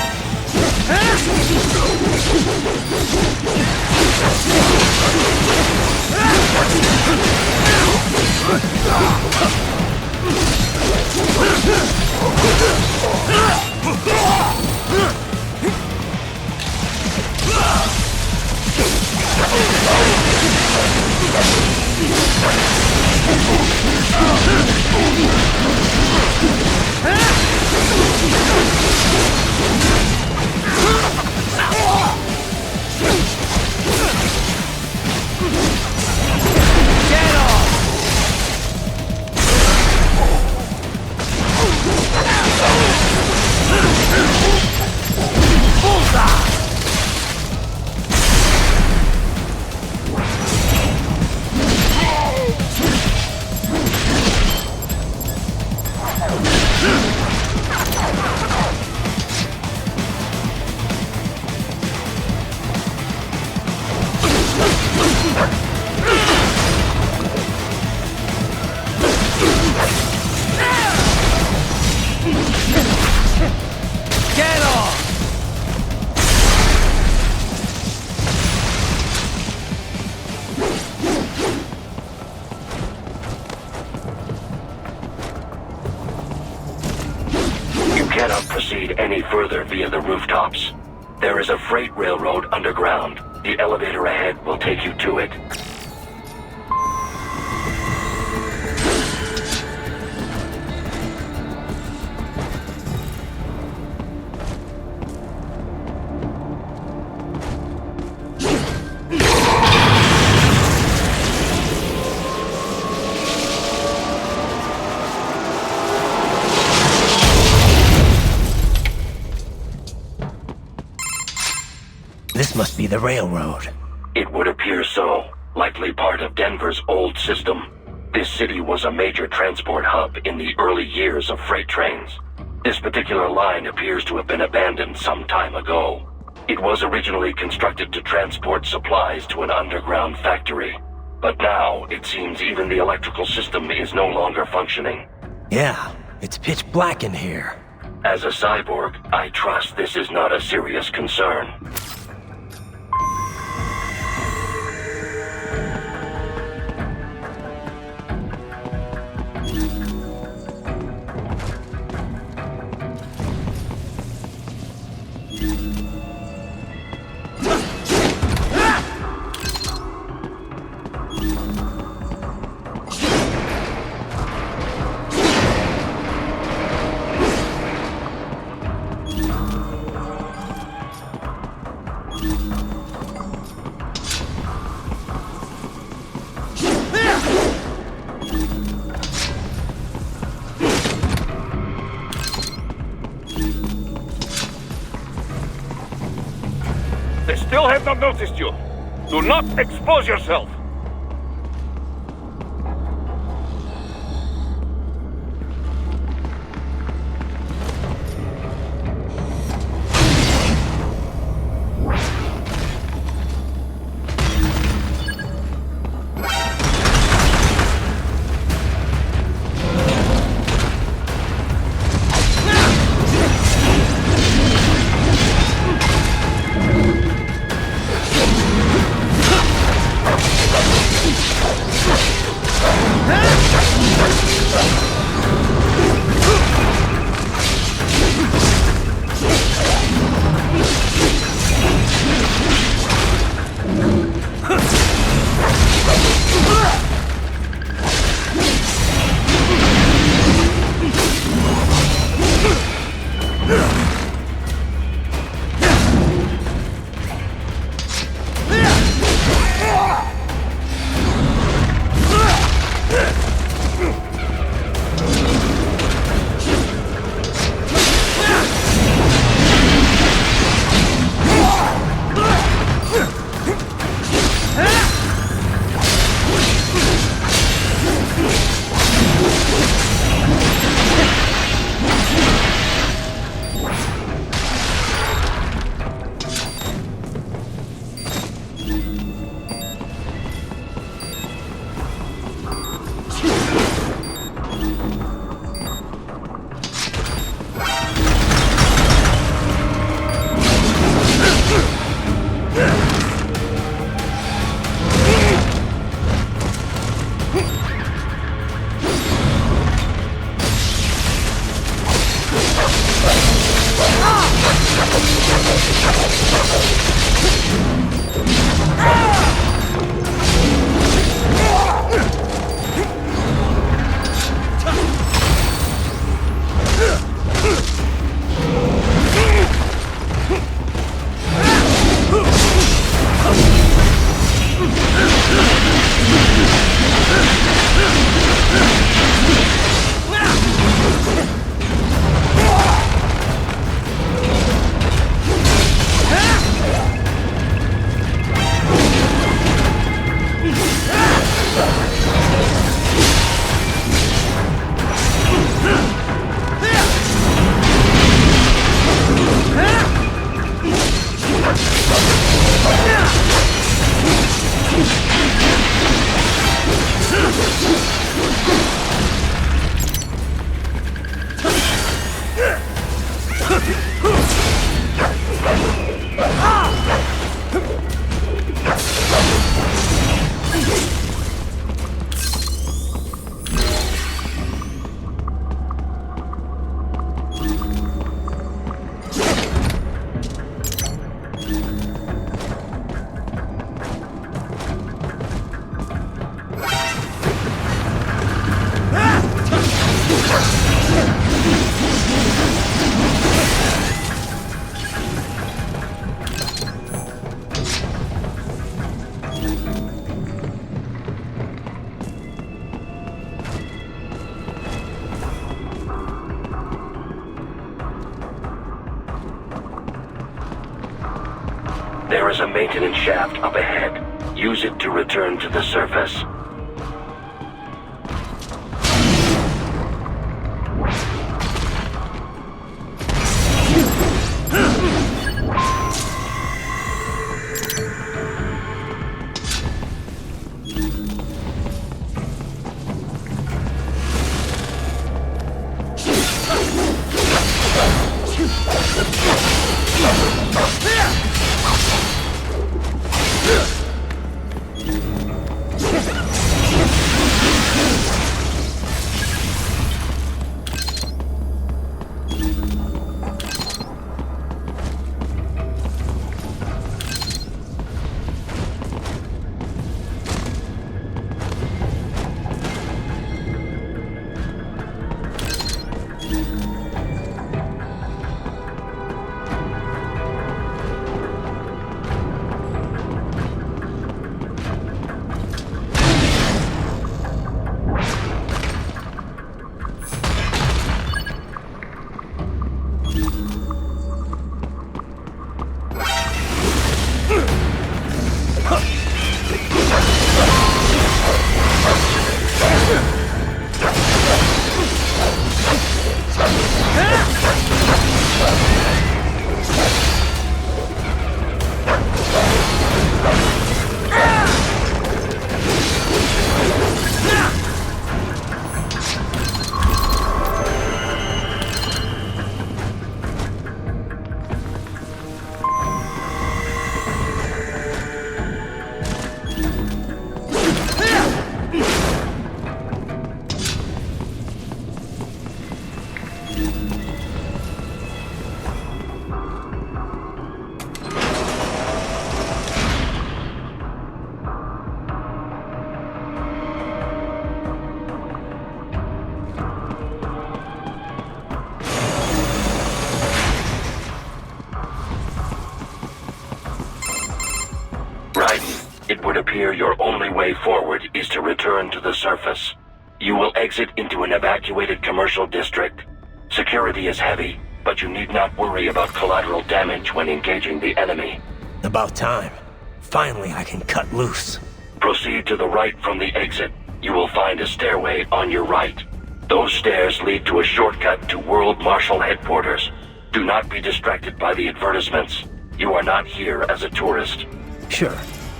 Cannot proceed any further via the rooftops. There is a freight railroad underground. The elevator ahead will take you to it. This must be the railroad. It would appear so. Likely part of Denver's old system. This city was a major transport hub in the early years of freight trains. This particular line appears to have been abandoned some time ago. It was originally constructed to transport supplies to an underground factory. But now, it seems even the electrical system is no longer functioning. Yeah, it's pitch black in here. As a cyborg, I trust this is not a serious concern. still have not noticed you. Do not expose yourself. There is a maintenance shaft up ahead. Use it to return to the surface. would appear your only way forward is to return to the surface. You will exit into an evacuated commercial district. Security is heavy, but you need not worry about collateral damage when engaging the enemy. About time. Finally, I can cut loose. Proceed to the right from the exit. You will find a stairway on your right. Those stairs lead to a shortcut to World Marshal Headquarters. Do not be distracted by the advertisements. You are not here as a tourist. Sure.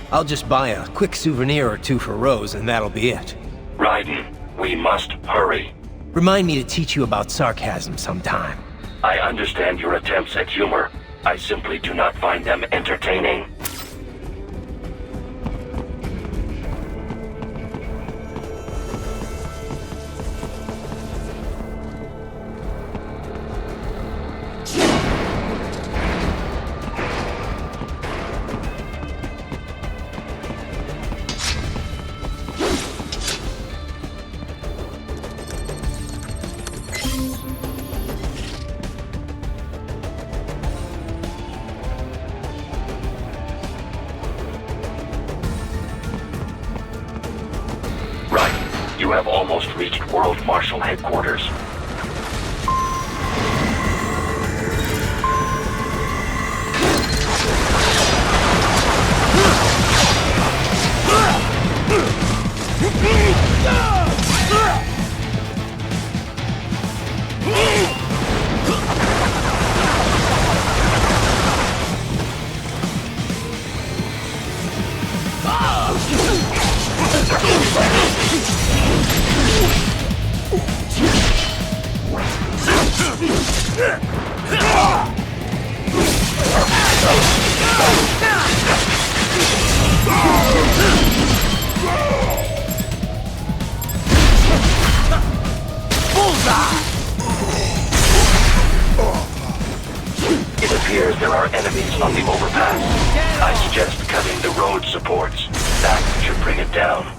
I'll just buy a quick souvenir or two for Rose and that'll be it. Raiden, we must hurry. Remind me to teach you about sarcasm sometime. I understand your attempts at humor. I simply do not find them entertaining. You have almost reached World Marshal Headquarters. It appears there are enemies on the overpass. I suggest cutting the road supports. That should bring it down.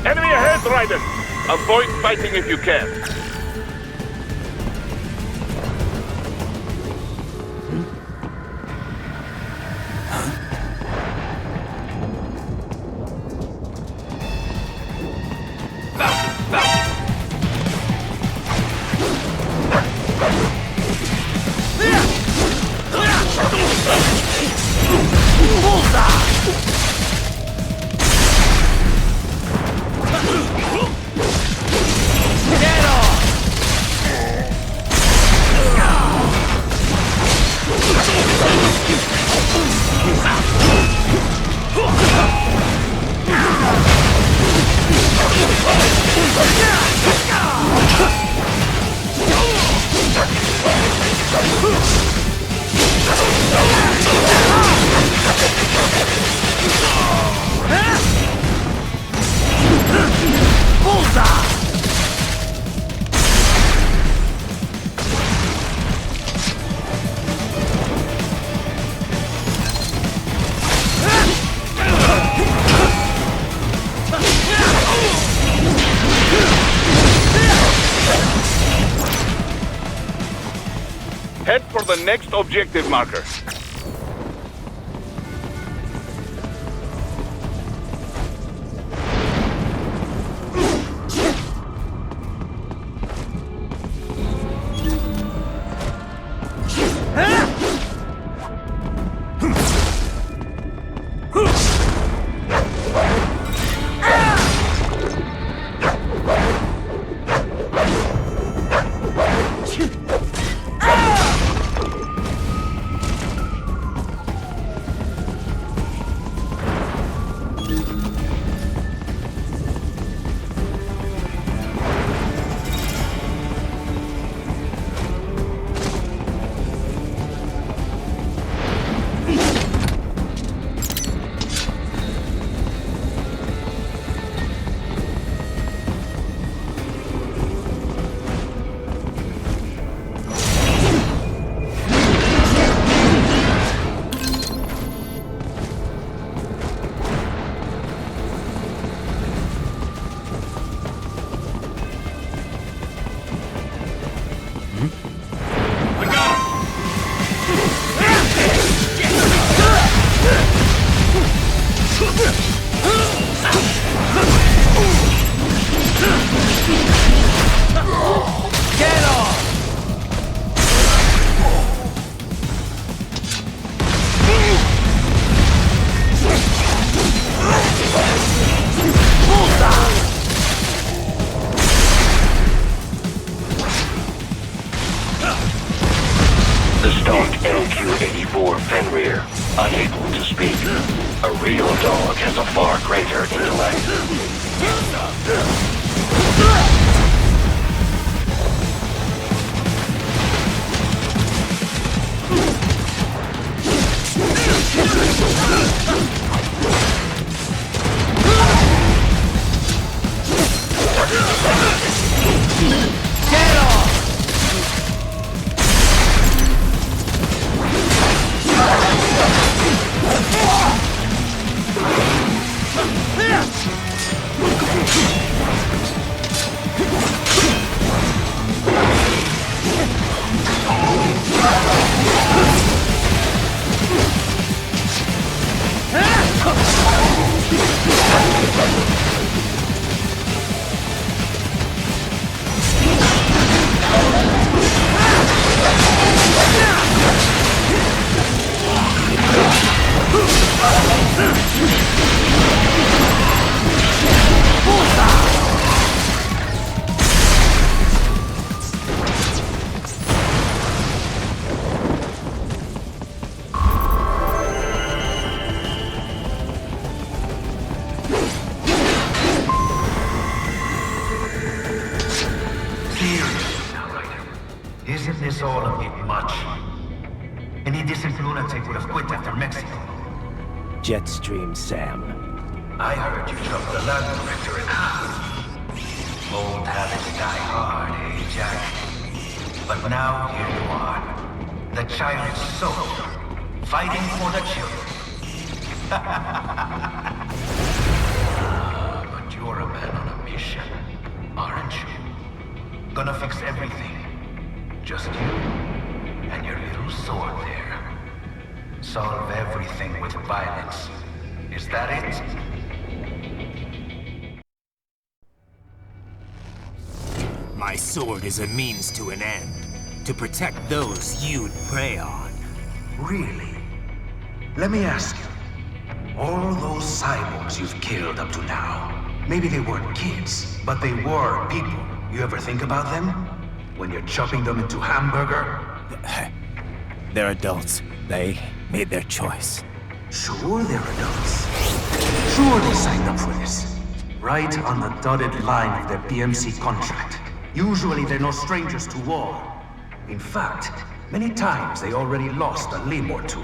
Enemy ahead, Raiden! Avoid fighting if you can. Get off! for the next objective marker. The stalked LQ-84 Fenrir, unable to speak. A real dog has a far greater intellect. Get off! Isn't this all a bit much? Any decent lunatic would have quit after Mexico. Jetstream, Sam. I heard you chopped the lab director in half. Old habits die hard, eh, Jack? But now here you are. The child's soul, fighting for the children. But you're a man on a mission, aren't you? Gonna fix everything. Just you and your little sword there. Solve everything with violence. Is that it? My sword is a means to an end. To protect those you'd prey on. Really? Let me ask you. All those cyborgs you've killed up to now, maybe they weren't kids, but they were people. You ever think about them? When you're chopping them into hamburger? They're adults. They made their choice. Sure they're adults. Sure they signed up for this. Right on the dotted line of their PMC contract. Usually they're no strangers to war. In fact, many times they already lost a limb or two.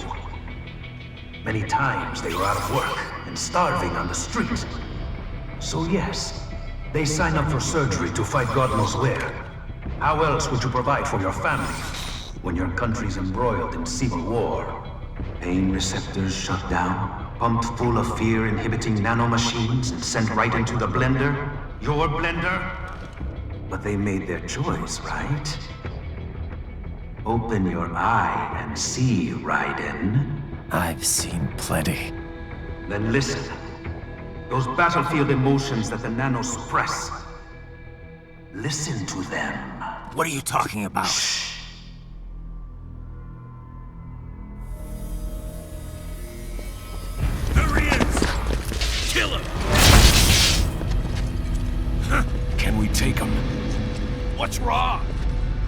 Many times they were out of work and starving on the street. So yes, they sign up for surgery to fight God knows where. How else would you provide for your family when your country's embroiled in civil war? Pain receptors shut down, pumped full of fear-inhibiting nanomachines and sent right into the blender? Your blender? But they made their choice, right? Open your eye and see, Raiden. I've seen plenty. Then listen. Those battlefield emotions that the nanos suppress. Listen to them. What are you talking about? Shh. There he is! Kill him! Can we take him? What's wrong?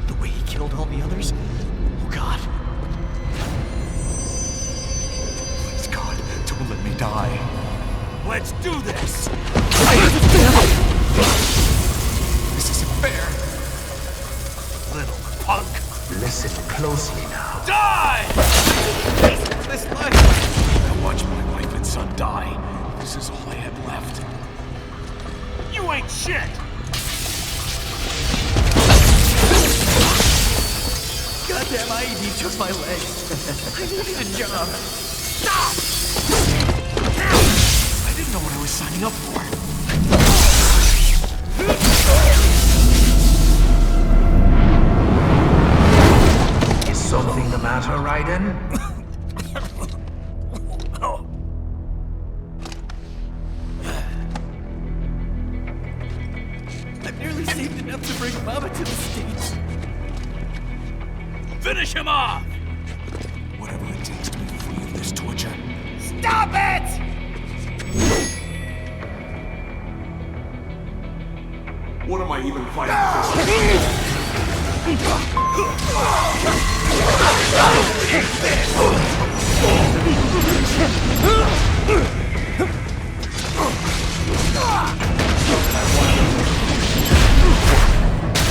The way he killed all the others? Oh God. Please God, don't let me die. Let's do this! This isn't fair. Little punk! Listen closely now. Die! This life. I watched my wife and son die. This is all I had left. You ain't shit! Goddamn IED took my legs. I needed a job. Stop! I didn't know what I was signing up for. Is something the matter, Raiden? I've nearly saved enough to bring Mama to the States. Finish him off! Whatever it takes to be free of this torture. Stop it! What am I even fighting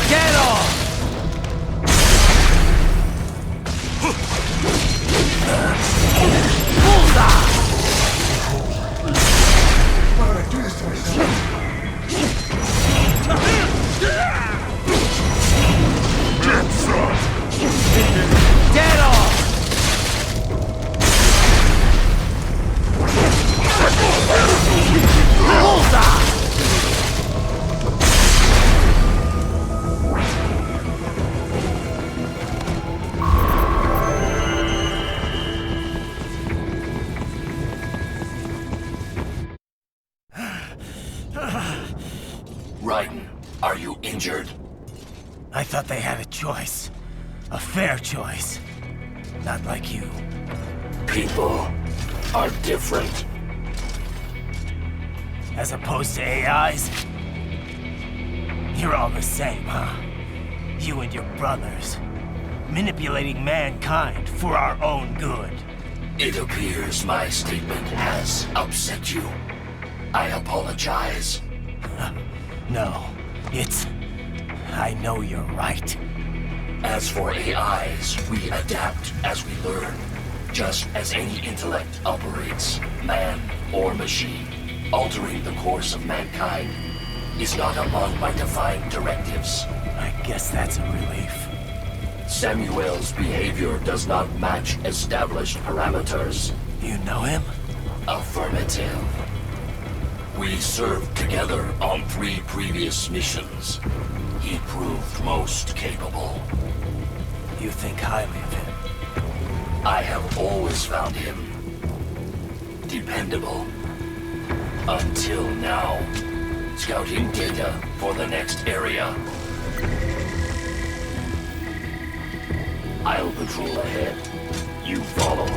Get off! Why would I do this to myself? Get off! Raiden, are you injured? I thought they had a choice. A fair choice. Not like you. People are different. As opposed to AIs? You're all the same, huh? You and your brothers. Manipulating mankind for our own good. It appears my statement has upset you. I apologize. No, it's... I know you're right. As for AIs, we adapt as we learn. Just as any intellect operates, man or machine. Altering the course of mankind is not among my defined directives. I guess that's a relief. Samuel's behavior does not match established parameters. You know him? Affirmative. We served together on 3 previous missions. He proved most capable. You think highly of him? I have always found him dependable. Until now. Scouting data for the next area. I'll patrol ahead. You follow.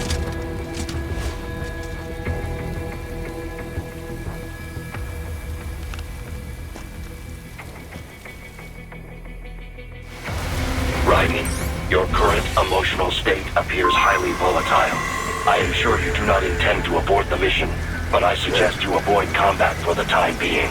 Raiden, your current emotional state appears highly volatile. I am sure you do not intend to abort the mission, but I suggest you avoid combat for the time being.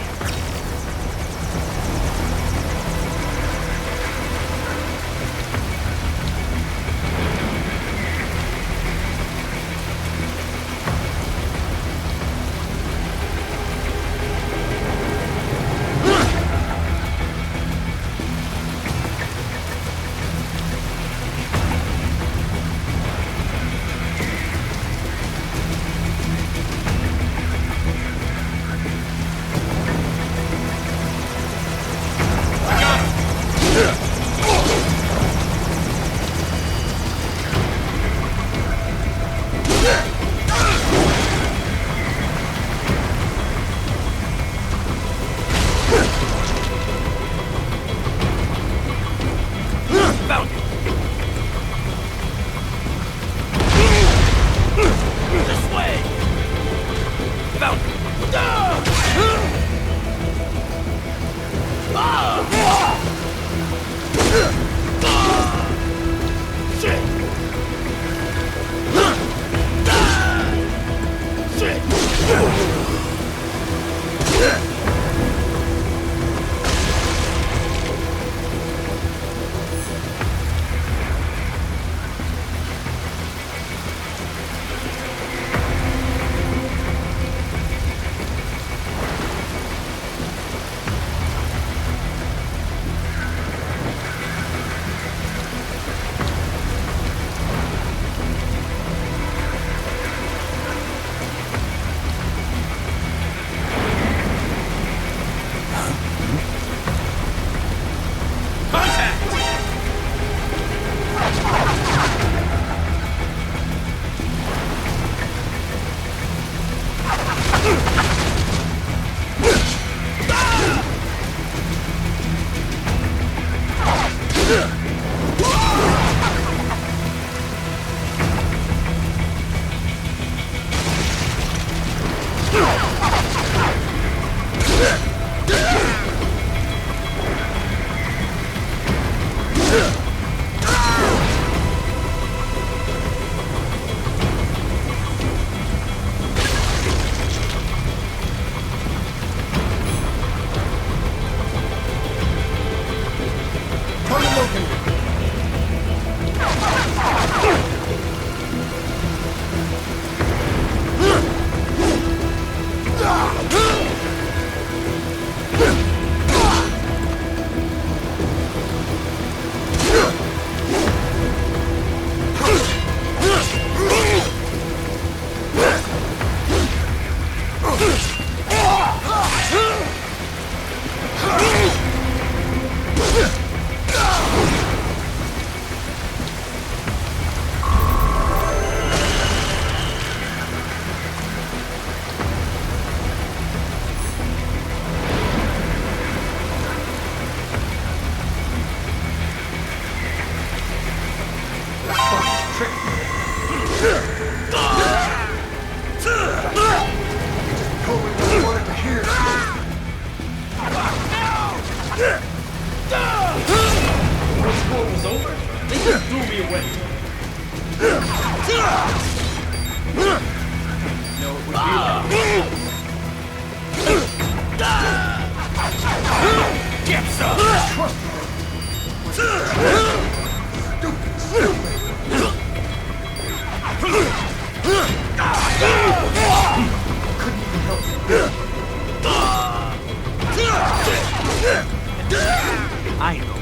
I know.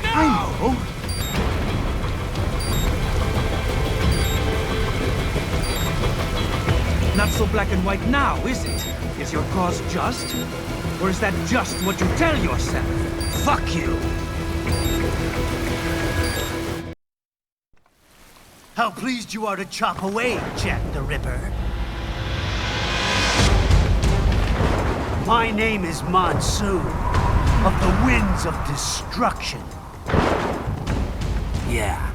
I know. Not so black and white now, is it? Is your cause just? Or is that just what you tell yourself? Fuck you! How pleased you are to chop away, Jack the Ripper. My name is Monsoon, of the Winds of Destruction. Yeah.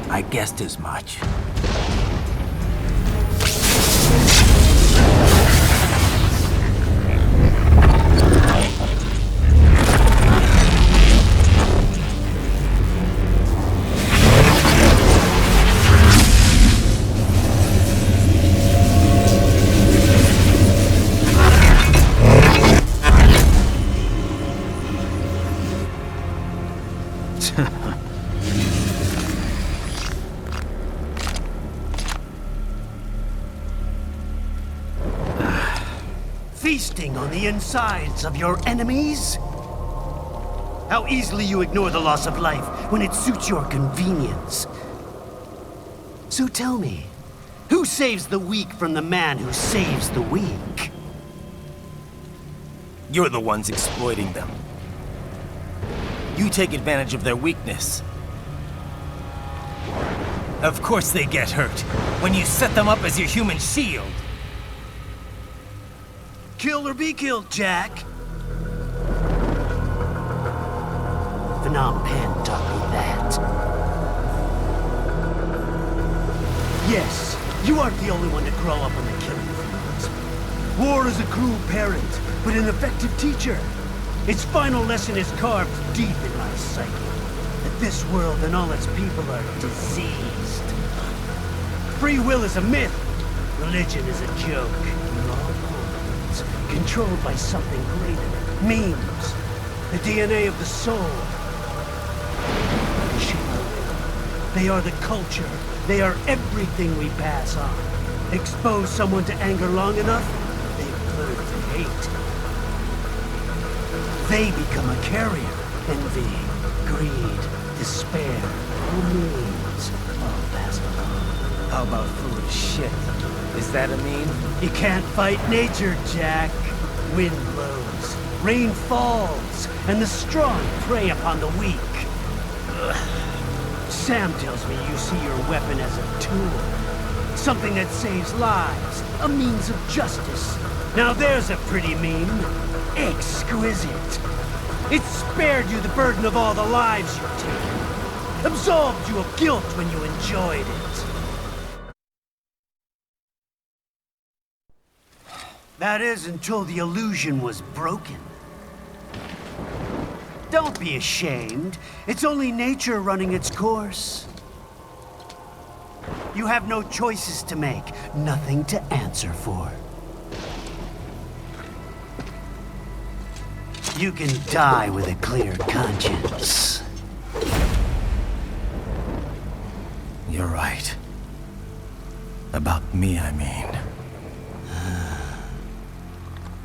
I guessed as much. Feasting on the insides of your enemies? How easily you ignore the loss of life when it suits your convenience. So tell me, who saves the weak from the man who saves the weak? You're the ones exploiting them. You take advantage of their weakness. Of course they get hurt when you set them up as your human shield. Kill or be killed, Jack. Phnom Penh taught me that. Yes, you aren't the only one to grow up on the killing fields. War is a cruel parent, but an effective teacher. Its final lesson is carved deep in my psyche. That this world and all its people are diseased. Free will is a myth. Religion is a joke. We're all pawns, controlled by something greater. Memes. The DNA of the soul. They are the culture. They are everything we pass on. Expose someone to anger long enough, they've learned to hate. They become a carrier. Envy, greed, despair, all memes, all passed along. How about full of shit? Is that a meme? You can't fight nature, Jack. Wind blows, rain falls, and the strong prey upon the weak. Sam tells me you see your weapon as a tool. Something that saves lives. A means of justice. Now there's a pretty meme. Exquisite. It spared you the burden of all the lives you've taken. Absolved you of guilt when you enjoyed it. That is until the illusion was broken. Don't be ashamed. It's only nature running its course. You have no choices to make, nothing to answer for. You can die with a clear conscience. You're right. About me, I mean.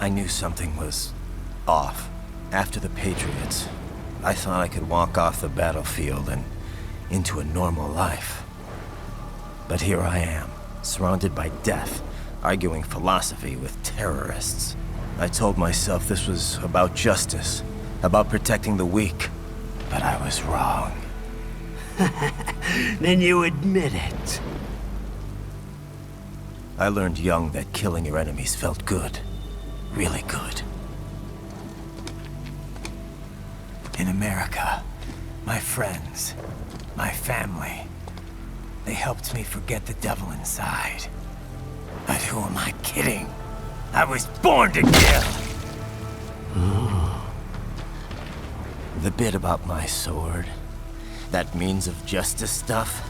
I knew something was off. After the Patriots, I thought I could walk off the battlefield and into a normal life. But here I am, surrounded by death, arguing philosophy with terrorists. I told myself this was about justice, about protecting the weak. But I was wrong. Then you admit it. I learned young that killing your enemies felt good. Really good. In America, my friends, my family, they helped me forget the devil inside. But who am I kidding? I was born to kill! The bit about my sword, that means of justice stuff,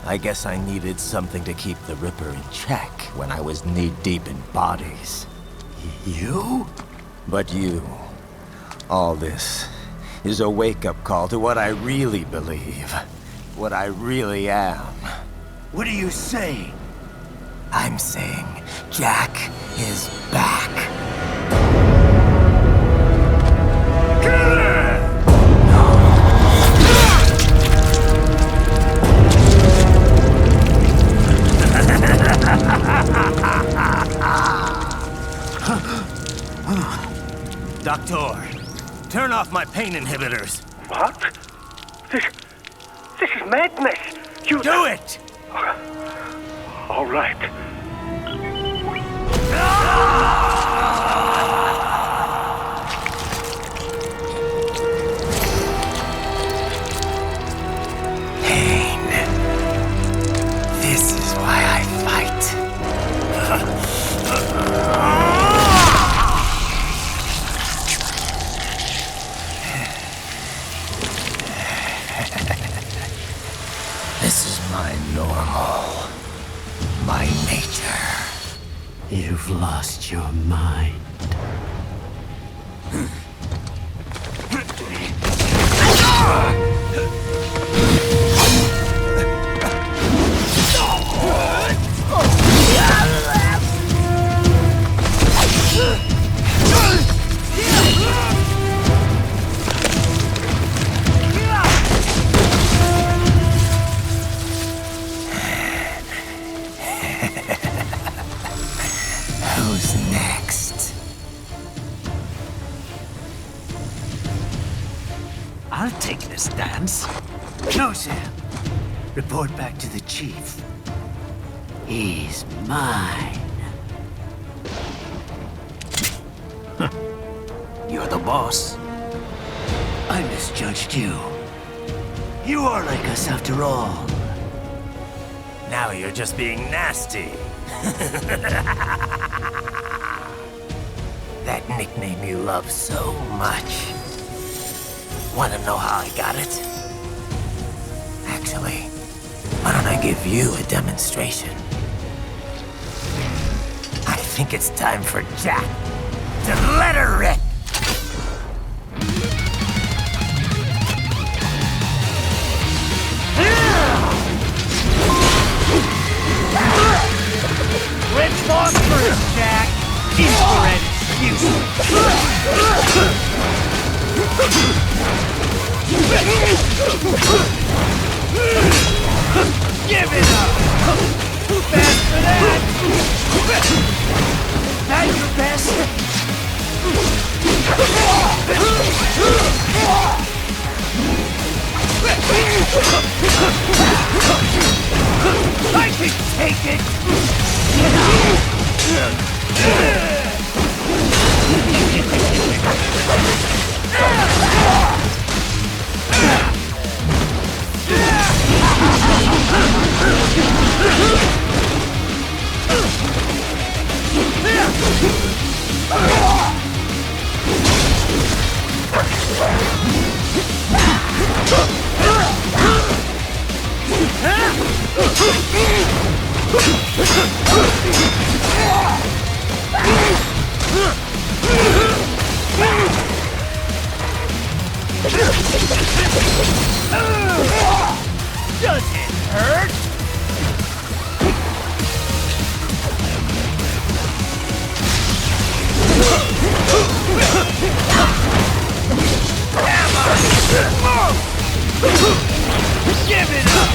I guess I needed something to keep the Ripper in check when I was knee-deep in bodies. You? But you, all this, is a wake-up call to what I really believe. What I really am. What are you saying? I'm saying Jack is back. Doctor, turn off my pain inhibitors. What? This is madness. You do it! All right. Pain. This is why I fight. This is my normal. My nature. You've lost your mind. Who's next? I'll take this dance. No, Sam. Report back to the chief. He's mine. You're the boss. I misjudged you. You are like us after all. Now you're just being nasty. That nickname you love so much. Wanna know how I got it? Actually, why don't I give you a demonstration? I think it's time for Jack to let her rip! Red boss first, Jack! Infrared Give it up! Too fast for that! That your best? I can take it! Does it hurt? Give it up!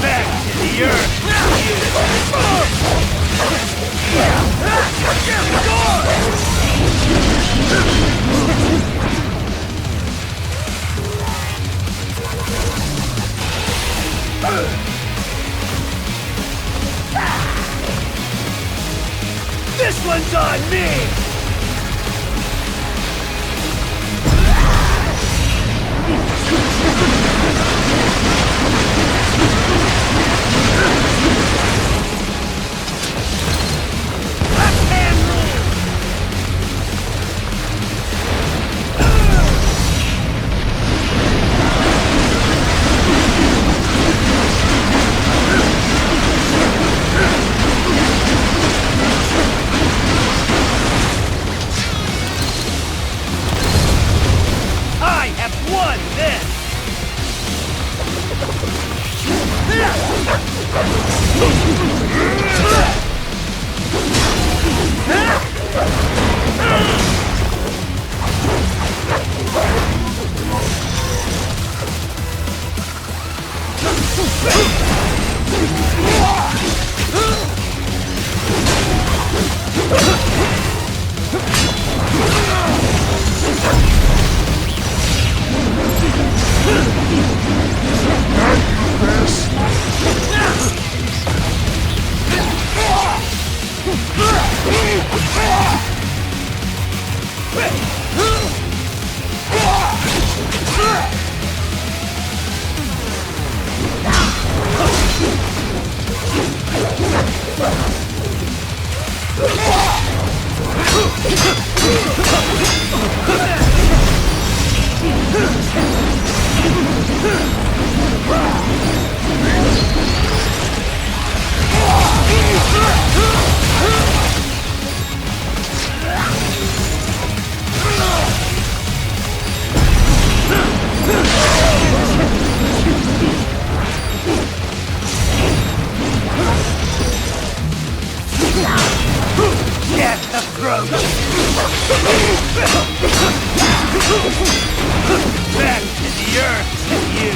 Back to the earth! This one's on me! Back to the earth, you!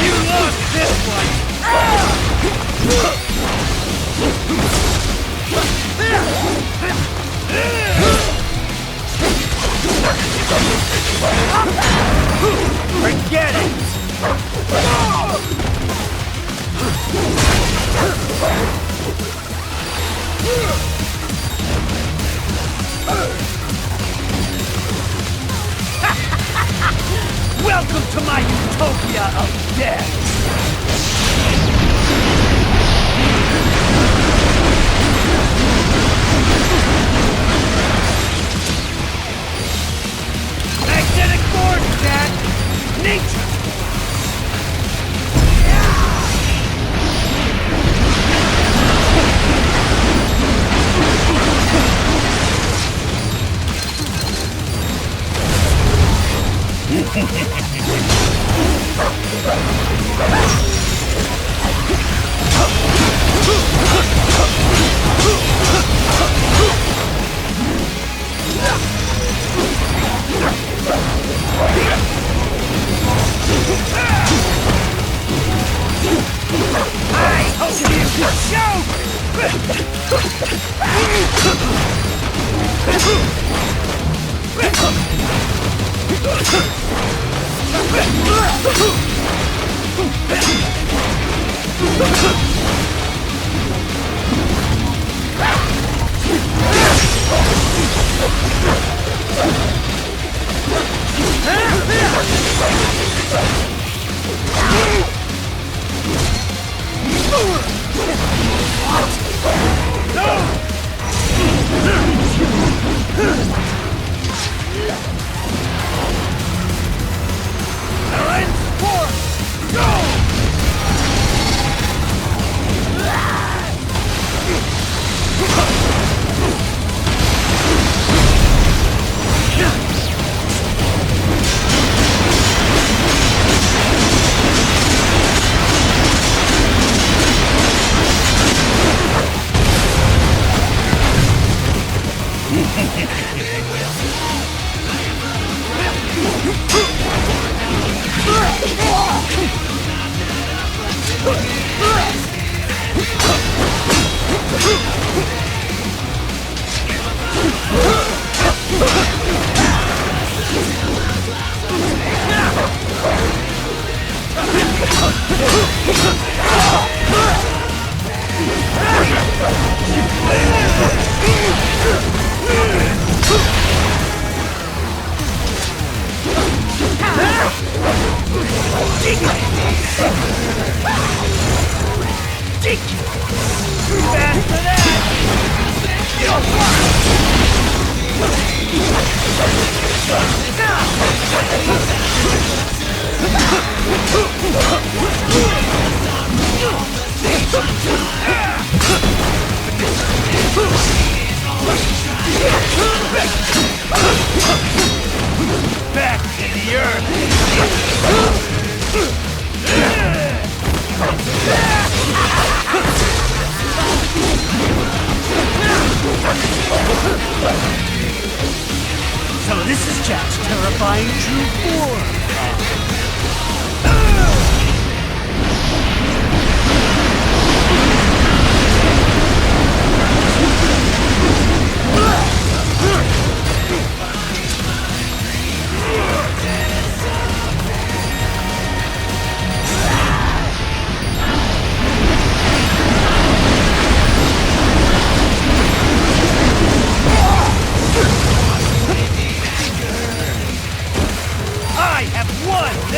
You lost this one! Forget it! utopia of death! Magnetic force, Dad! Nature! I hope you can back to the earth! So this is Jack's terrifying true form. I have won!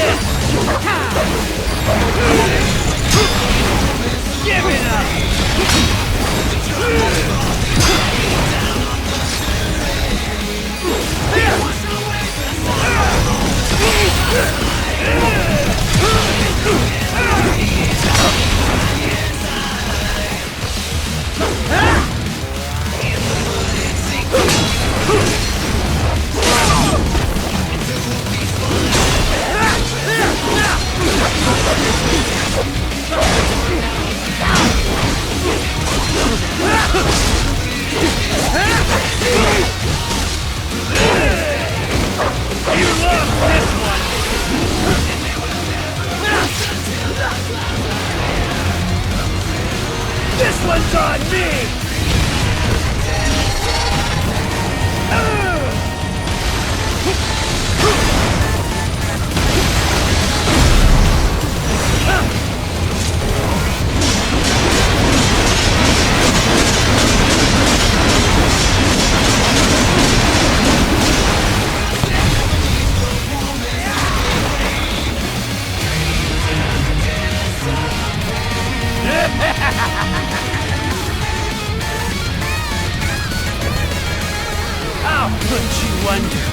I'll put you under,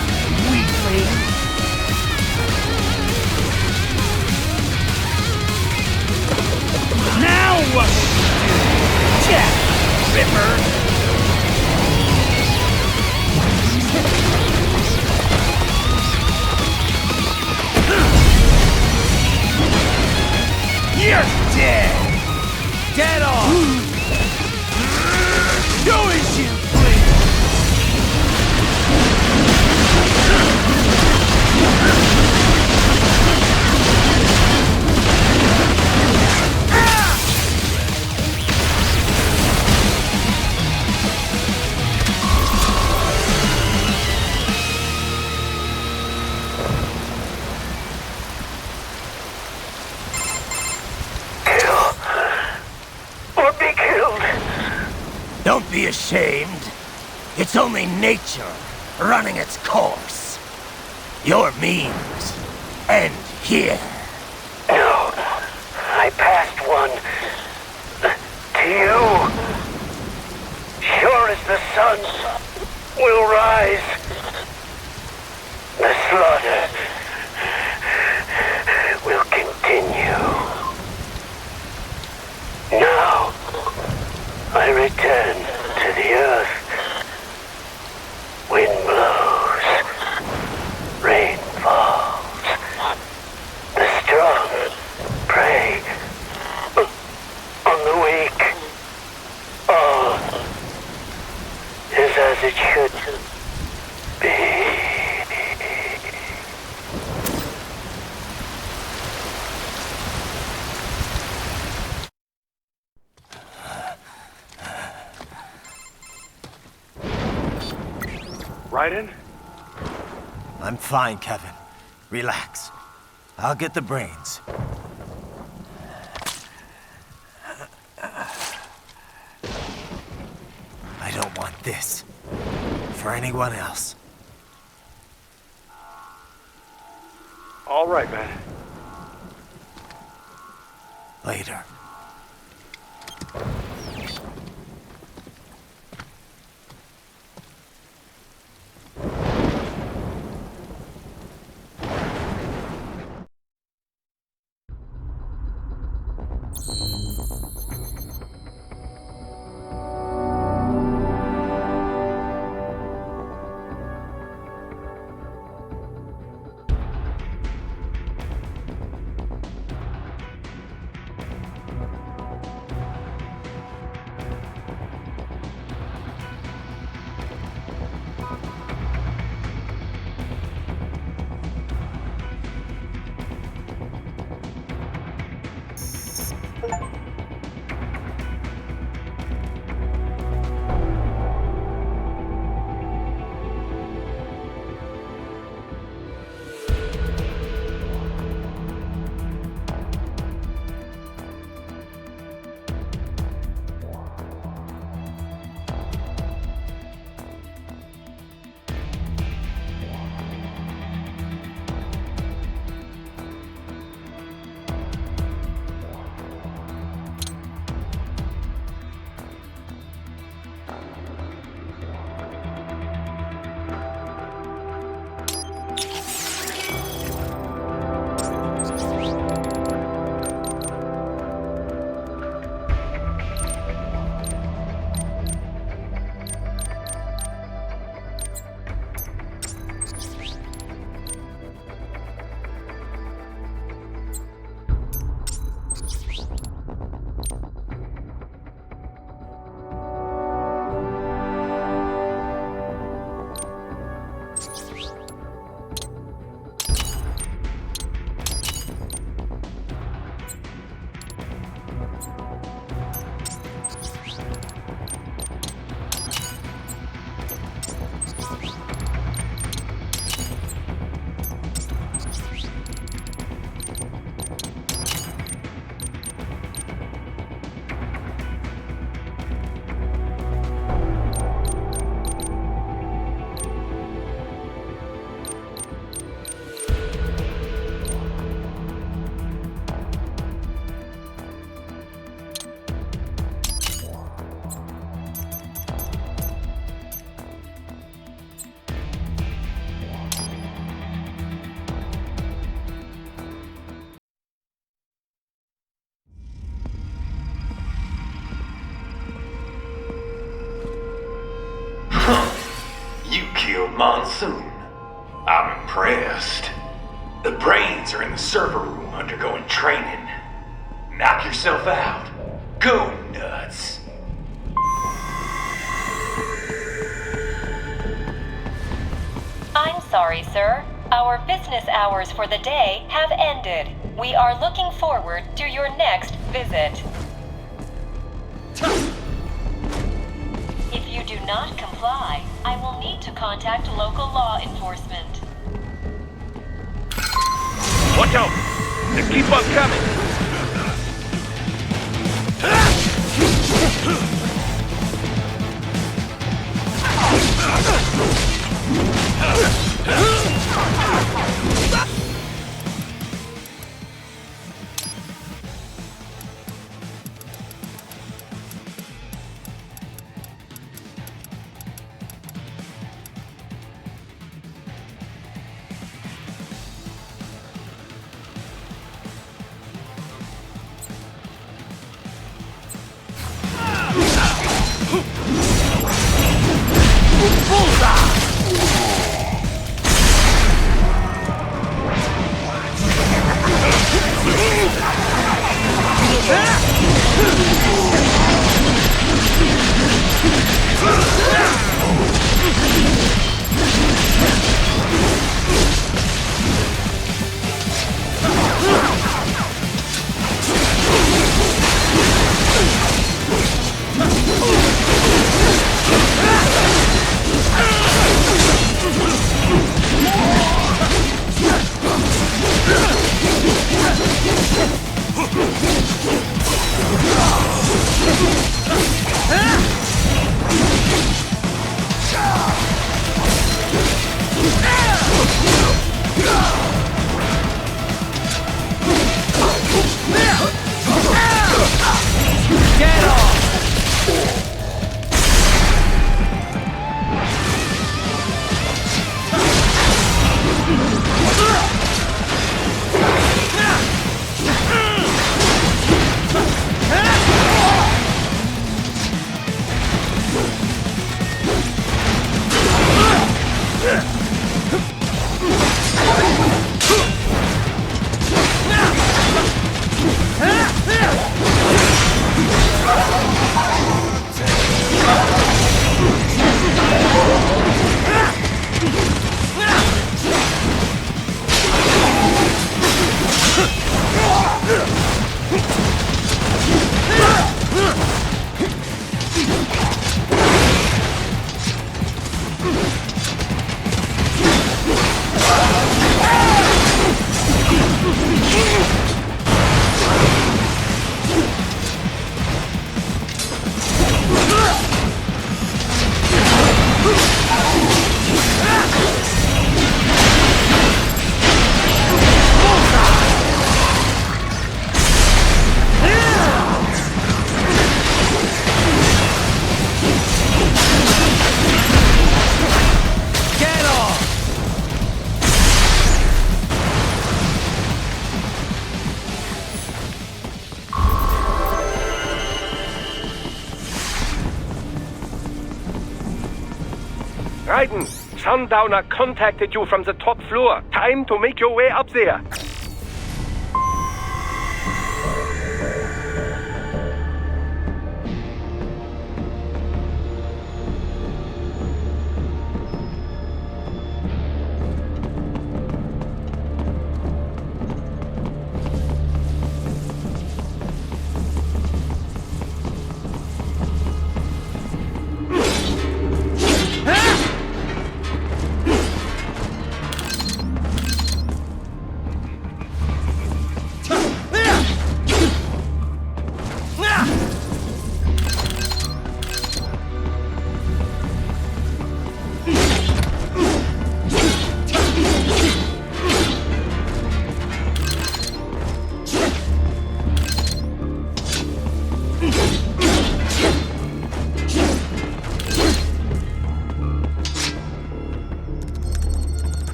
weakling. Now what will you do, Jack Ripper? You're dead! Dead on! Do as you please! Don't be ashamed. It's only nature running its course. Your means end here. No, I passed one. To you. Sure as the sun will rise. The slaughter will continue. Now, I return to the earth. Wind blows. Rain falls. The strong prey on the weak. All is as it should be. Raiden? I'm fine, Kevin. Relax. I'll get the brains. I don't want this. For anyone else. All right, man. Later. Shield Monsoon. I'm impressed. The brains are in the server room undergoing training. Knock yourself out. Go nuts. I'm sorry, sir. Our business hours for the day have ended. We are looking forward to your next visit. If you do not comply, I will need to contact local law enforcement. Watch out! They keep on coming! Raiden, Sundowner contacted you from the top floor. Time to make your way up there.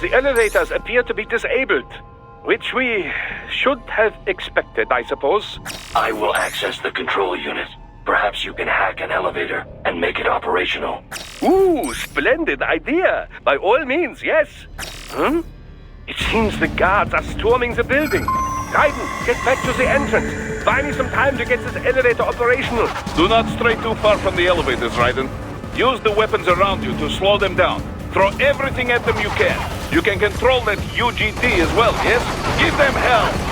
The elevators appear to be disabled. Which we should have expected, I suppose. I will access the control unit. Perhaps you can hack an elevator and make it operational. Ooh, splendid idea. By all means, yes. It seems the guards are storming the building. Raiden, get back to the entrance. Buy me some time to get this elevator operational. Do not stray too far from the elevators, Raiden. Use the weapons around you to slow them down. Throw everything at them you can. You can control that UGT as well, yes? Give them hell!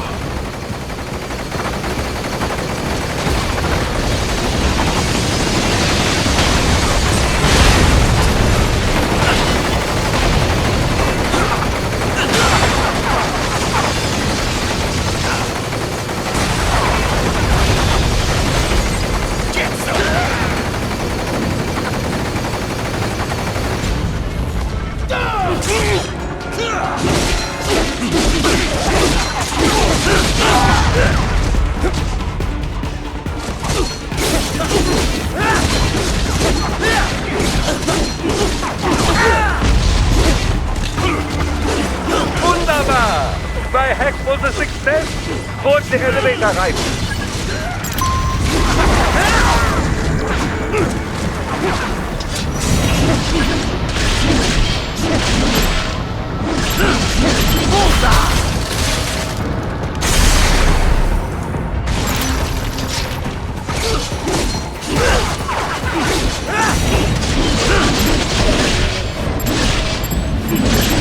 Wunderbar! My hack was a success! Board the elevator rein!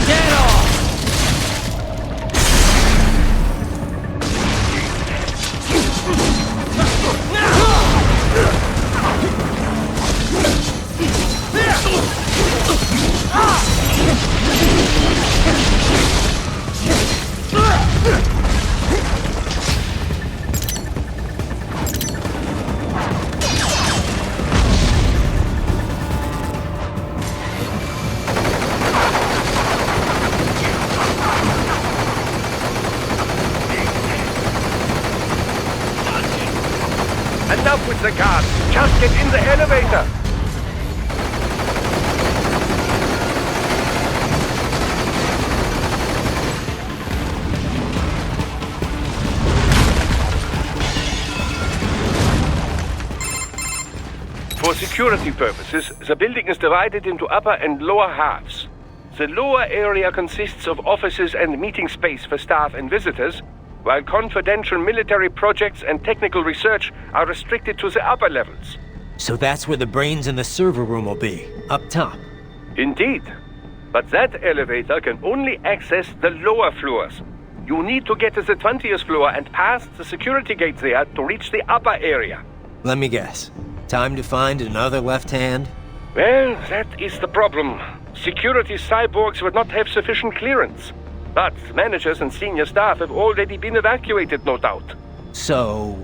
Get off! Enough with the guards! Just get in the elevator! For security purposes, the building is divided into upper and lower halves. The lower area consists of offices and meeting space for staff and visitors, while confidential military projects and technical research are restricted to the upper levels. So that's where the brains in the server room will be, up top. Indeed. But that elevator can only access the lower floors. You need to get to the 20th floor and pass the security gate there to reach the upper area. Let me guess. Time to find another left hand? Well, that is the problem. Security cyborgs would not have sufficient clearance. But managers and senior staff have already been evacuated, no doubt. So...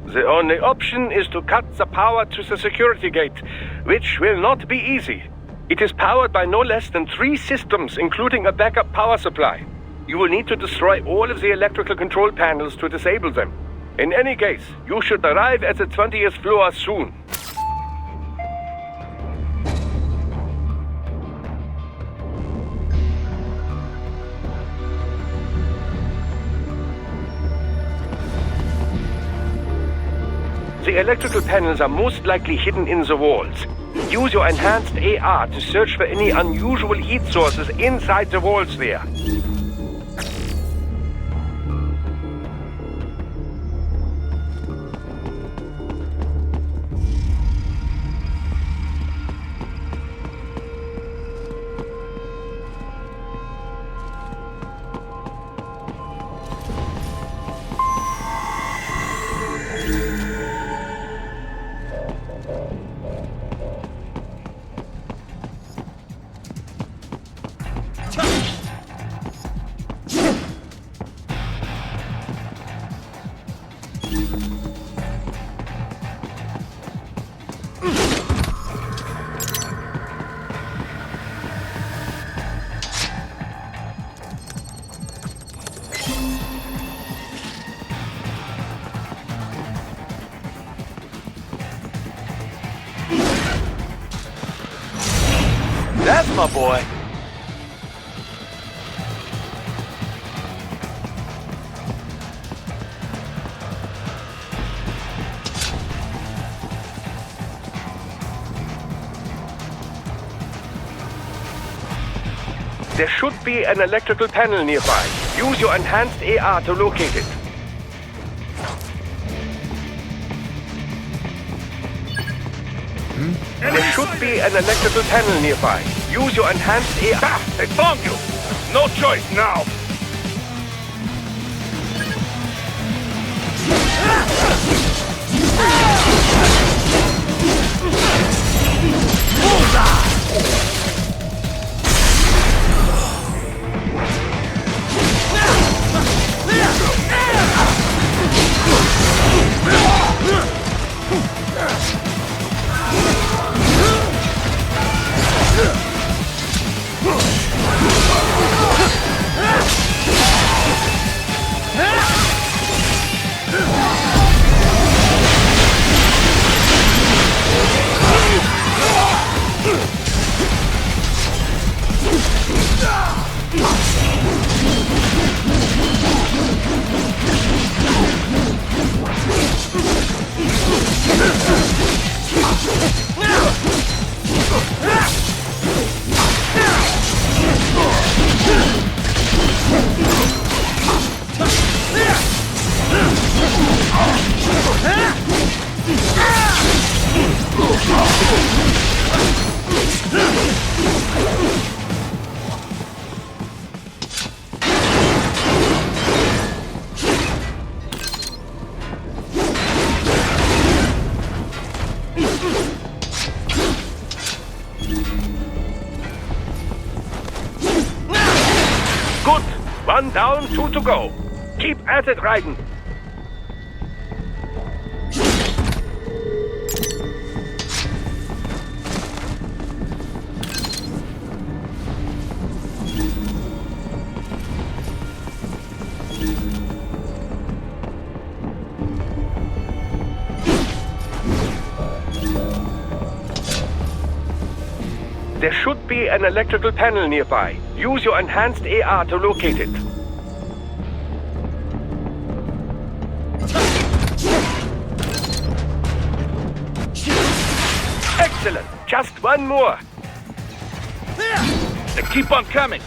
The only option is to cut the power to the security gate, which will not be easy. It is powered by no less than 3 systems, including a backup power supply. You will need to destroy all of the electrical control panels to disable them. In any case, you should arrive at the 20th floor soon. The electrical panels are most likely hidden in the walls. Use your enhanced AR to search for any unusual heat sources inside the walls there. That's my boy. There should be an electrical panel nearby. Use your enhanced AR to locate it. There should be an electrical panel nearby. Use your enhanced AR. Ah, they found you! No choice now! Good. One down, 2 to go. Keep at it, Raiden. There should be an electrical panel nearby. Use your enhanced AR to locate it. Excellent. Just one more. They keep on coming!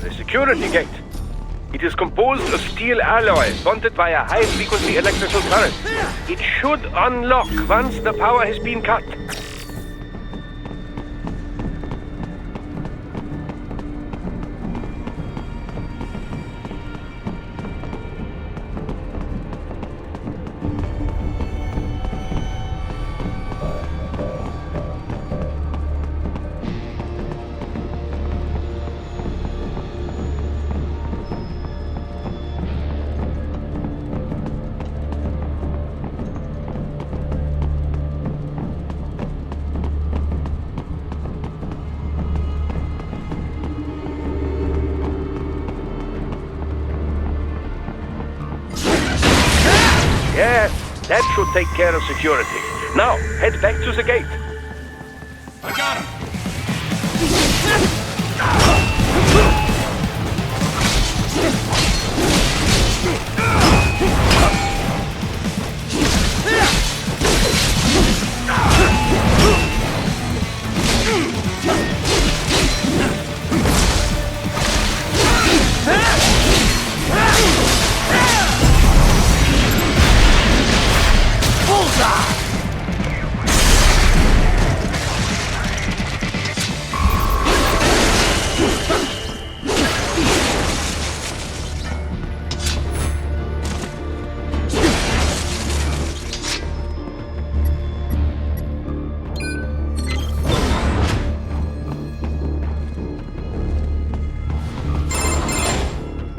the security gate. It is composed of steel alloy bonded by a high-frequency electrical current. It should unlock once the power has been cut. Yes, that should take care of security. Now, head back to the gate. I got him!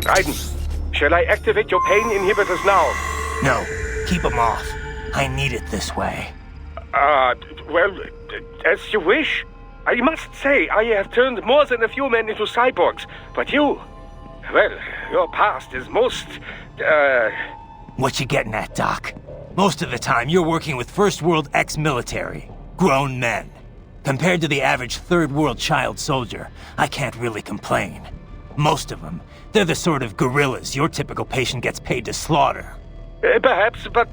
Raiden, shall I activate your pain inhibitors now? No, keep them off. I need it this way. Well, as you wish. I must say, I have turned more than a few men into cyborgs, but you... Well, your past is most, What you getting at, Doc? Most of the time, you're working with First World ex-military. Grown men. Compared to the average Third World child soldier, I can't really complain. Most of them, they're the sort of guerrillas your typical patient gets paid to slaughter. Perhaps, but,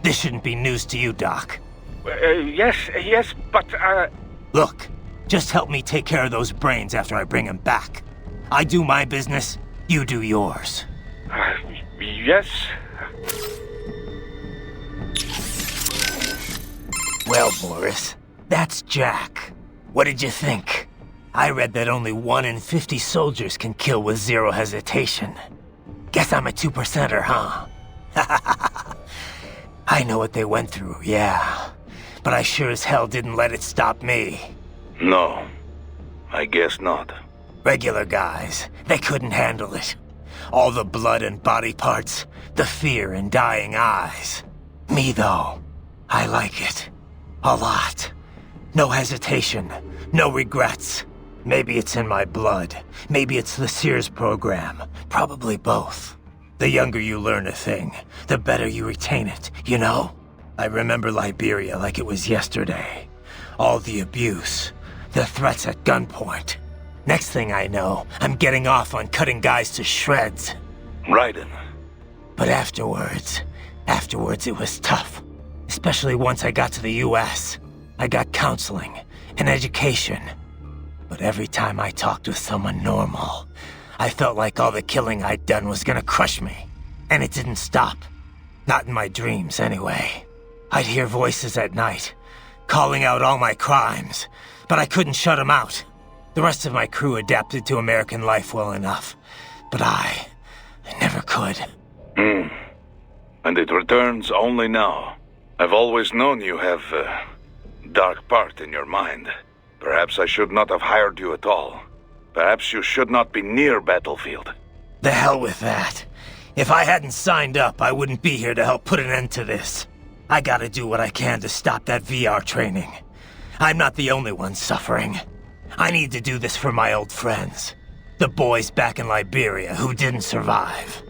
This shouldn't be news to you, Doc. Yes, but, Look, just help me take care of those brains after I bring them back. I do my business, you do yours. Yes. Well, Boris, that's Jack. What did you think? I read that only 1 in 50 soldiers can kill with zero hesitation. Guess I'm a 2%er, huh? I know what they went through, yeah. But I sure as hell didn't let it stop me. No, I guess not. Regular guys, they couldn't handle it. All the blood and body parts, the fear in dying eyes. Me, though, I like it. A lot. No hesitation, no regrets. Maybe it's in my blood. Maybe it's the Sears program. Probably both. The younger you learn a thing, the better you retain it, you know? I remember Liberia like it was yesterday. All the abuse, the threats at gunpoint. Next thing I know, I'm getting off on cutting guys to shreds. Raiden. But afterwards it was tough. Especially once I got to the US. I got counseling and education. But every time I talked with someone normal, I felt like all the killing I'd done was gonna crush me. And it didn't stop. Not in my dreams, anyway. I'd hear voices at night, calling out all my crimes, but I couldn't shut them out. The rest of my crew adapted to American life well enough, but I never could. And it returns only now. I've always known you have a dark part in your mind. Perhaps I should not have hired you at all. Perhaps you should not be near battlefield. The hell with that. If I hadn't signed up, I wouldn't be here to help put an end to this. I gotta do what I can to stop that VR training. I'm not the only one suffering. I need to do this for my old friends. The boys back in Liberia who didn't survive.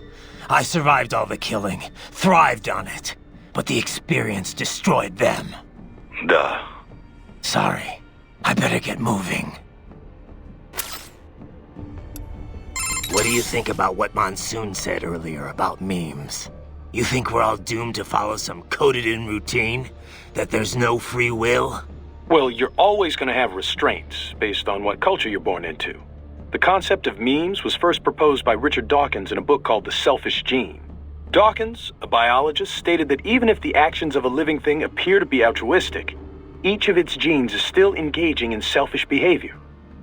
I survived all the killing, thrived on it. But the experience destroyed them. Duh. Sorry. I better get moving. What do you think about what Monsoon said earlier about memes? You think we're all doomed to follow some coded-in routine? That there's no free will? Well, you're always going to have restraints based on what culture you're born into. The The concept of memes was first proposed by Richard Dawkins in a book called The Selfish Gene. Dawkins, a biologist, stated that even if the actions of a living thing appear to be altruistic, each of its genes is still engaging in selfish behavior,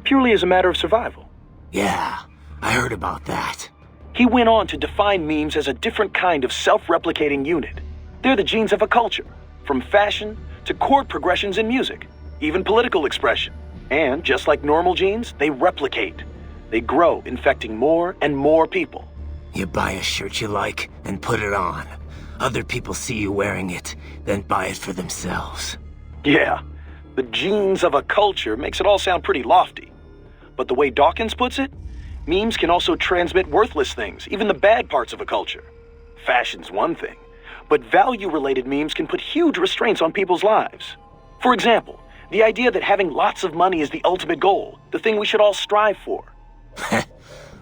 purely as a matter of survival. Yeah, I heard about that. He went on to define memes as a different kind of self-replicating unit. They're the genes of a culture, from fashion to chord progressions in music, even political expression. And just like normal genes, they replicate. They grow, infecting more and more people. You buy a shirt you like and put it on. Other people see you wearing it, then buy it for themselves. Yeah, the genes of a culture makes it all sound pretty lofty. But the way Dawkins puts it, memes can also transmit worthless things, even the bad parts of a culture. Fashion's one thing, but value-related memes can put huge restraints on people's lives. For example, the idea that having lots of money is the ultimate goal, the thing we should all strive for.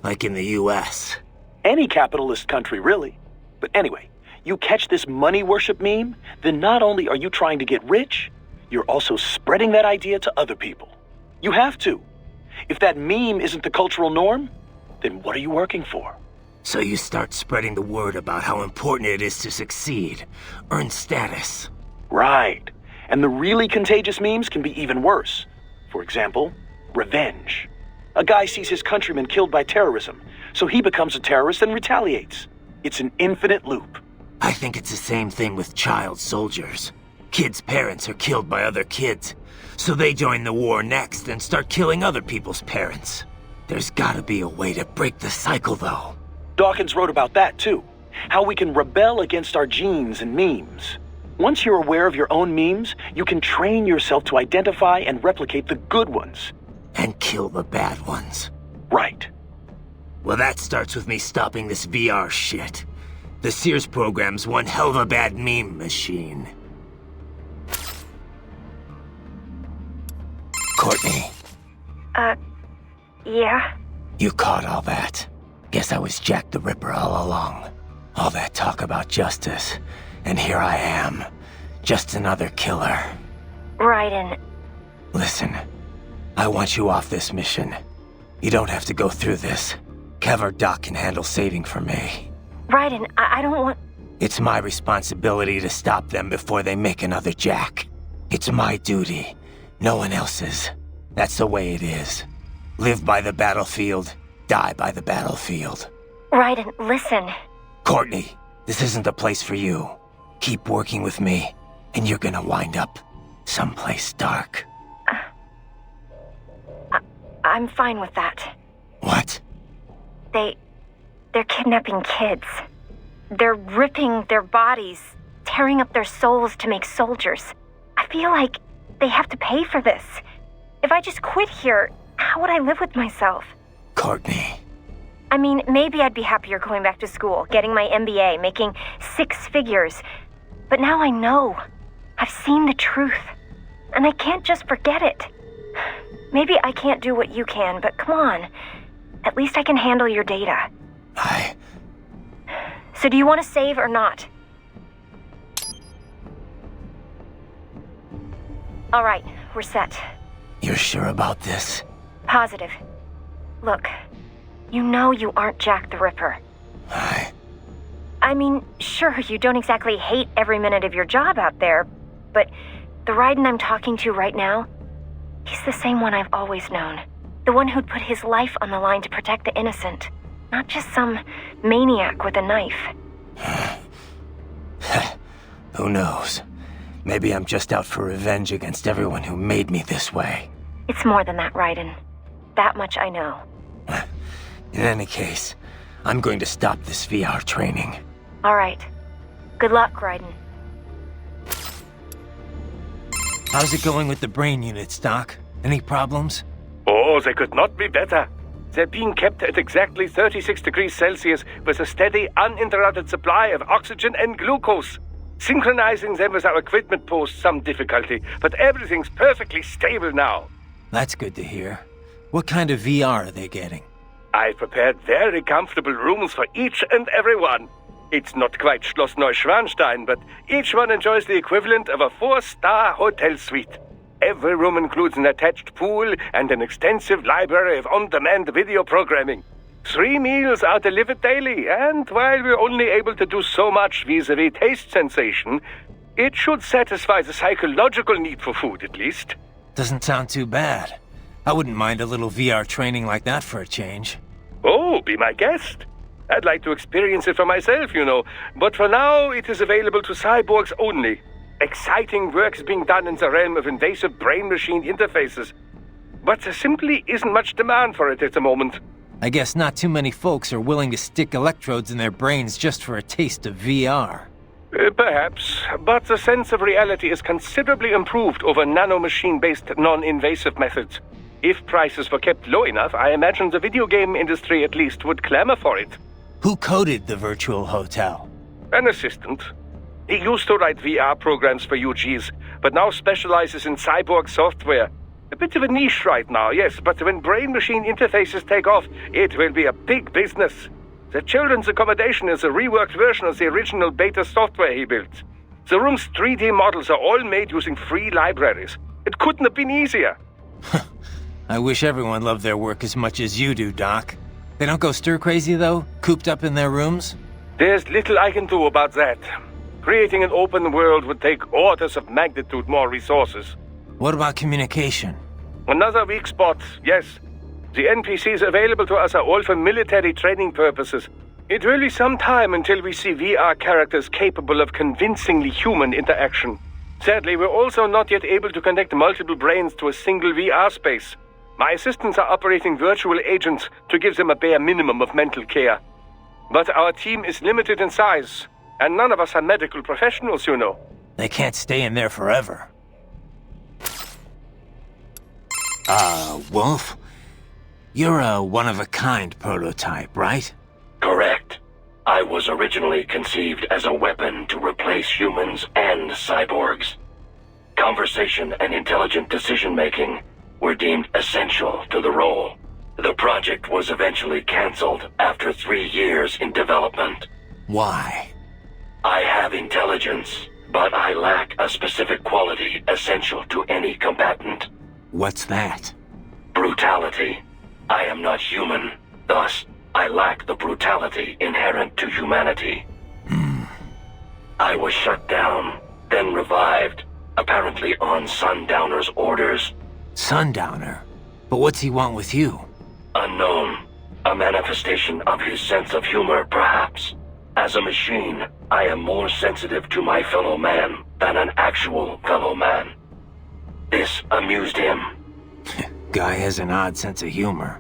Like in the US. Any capitalist country, really. But anyway, you catch this money worship meme, then not only are you trying to get rich, you're also spreading that idea to other people. You have to. If that meme isn't the cultural norm, then what are you working for? So you start spreading the word about how important it is to succeed, earn status. Right. And the really contagious memes can be even worse. For example, revenge. A guy sees his countrymen killed by terrorism, so he becomes a terrorist and retaliates. It's an infinite loop. I think it's the same thing with child soldiers. Kids' parents are killed by other kids, so they join the war next and start killing other people's parents. There's gotta be a way to break the cycle, though. Dawkins wrote about that, too. How we can rebel against our genes and memes. Once you're aware of your own memes, you can train yourself to identify and replicate the good ones. And kill the bad ones. Right. Well, that starts with me stopping this VR shit. The Sears program's one hell of a bad meme machine. Courtney. Yeah? You caught all that. Guess I was Jack the Ripper all along. All that talk about justice. And here I am. Just another killer. Raiden. Listen. I want you off this mission. You don't have to go through this. Kev or Doc can handle saving for me. Raiden, I don't want... It's my responsibility to stop them before they make another Jack. It's my duty. No one else's. That's the way it is. Live by the battlefield, die by the battlefield. Raiden, listen. Courtney, this isn't the place for you. Keep working with me, and you're gonna wind up someplace dark. I'm fine with that. What? They're kidnapping kids. They're ripping their bodies, tearing up their souls to make soldiers. I feel like they have to pay for this. If I just quit here, how would I live with myself? Courtney. I mean, maybe I'd be happier going back to school, getting my MBA, making 6 figures. But now I know. I've seen the truth. And I can't just forget it. Maybe I can't do what you can, but come on. At least I can handle your data. So do you want to save or not? All right, we're set. You're sure about this? Positive. Look, you know you aren't Jack the Ripper. I mean, sure, you don't exactly hate every minute of your job out there, but the Raiden I'm talking to right now, he's the same one I've always known. The one who'd put his life on the line to protect the innocent. Not just some maniac with a knife. Who knows? Maybe I'm just out for revenge against everyone who made me this way. It's more than that, Raiden. That much I know. In any case, I'm going to stop this VR training. All right. Good luck, Raiden. How's it going with the brain units, Doc? Any problems? Oh, they could not be better. They're being kept at exactly 36 degrees Celsius with a steady, uninterrupted supply of oxygen and glucose. Synchronizing them with our equipment posed some difficulty, but everything's perfectly stable now. That's good to hear. What kind of VR are they getting? I prepared very comfortable rooms for each and every one. It's not quite Schloss Neuschwanstein, but each one enjoys the equivalent of a 4-star hotel suite. Every room includes an attached pool and an extensive library of on-demand video programming. 3 meals are delivered daily, and while we're only able to do so much vis-a-vis taste sensation, it should satisfy the psychological need for food, at least. Doesn't sound too bad. I wouldn't mind a little VR training like that for a change. Oh, be my guest. I'd like to experience it for myself, you know, but for now it is available to cyborgs only. Exciting work is being done in the realm of invasive brain-machine interfaces, but there simply isn't much demand for it at the moment. I guess not too many folks are willing to stick electrodes in their brains just for a taste of VR. Perhaps, but the sense of reality is considerably improved over nanomachine-based non-invasive methods. If prices were kept low enough, I imagine the video game industry at least would clamor for it. Who coded the virtual hotel? An assistant. He used to write VR programs for UGs, but now specializes in cyborg software. A bit of a niche right now, yes, but when brain-machine interfaces take off, it will be a big business. The children's accommodation is a reworked version of the original beta software he built. The room's 3D models are all made using free libraries. It couldn't have been easier. I wish everyone loved their work as much as you do, Doc. They don't go stir-crazy, though? Cooped up in their rooms? There's little I can do about that. Creating an open world would take orders of magnitude more resources. What about communication? Another weak spot, yes. The NPCs available to us are all for military training purposes. It will be some time until we see VR characters capable of convincingly human interaction. Sadly, we're also not yet able to connect multiple brains to a single VR space. My assistants are operating virtual agents to give them a bare minimum of mental care. But our team is limited in size, and none of us are medical professionals, you know. They can't stay in there forever. Wolf? You're a one-of-a-kind prototype, right? Correct. I was originally conceived as a weapon to replace humans and cyborgs. Conversation and intelligent decision-making were deemed essential to the role. The project was eventually cancelled after 3 years in development. Why? I have intelligence, but I lack a specific quality essential to any combatant. What's that? Brutality. I am not human, thus I lack the brutality inherent to humanity. I was shut down, then revived, apparently on Sundowner's orders. Sundowner? But what's he want with you? Unknown. A manifestation of his sense of humor, perhaps. As a machine, I am more sensitive to my fellow man than an actual fellow man. This amused him. Guy has an odd sense of humor.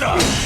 Bullseye!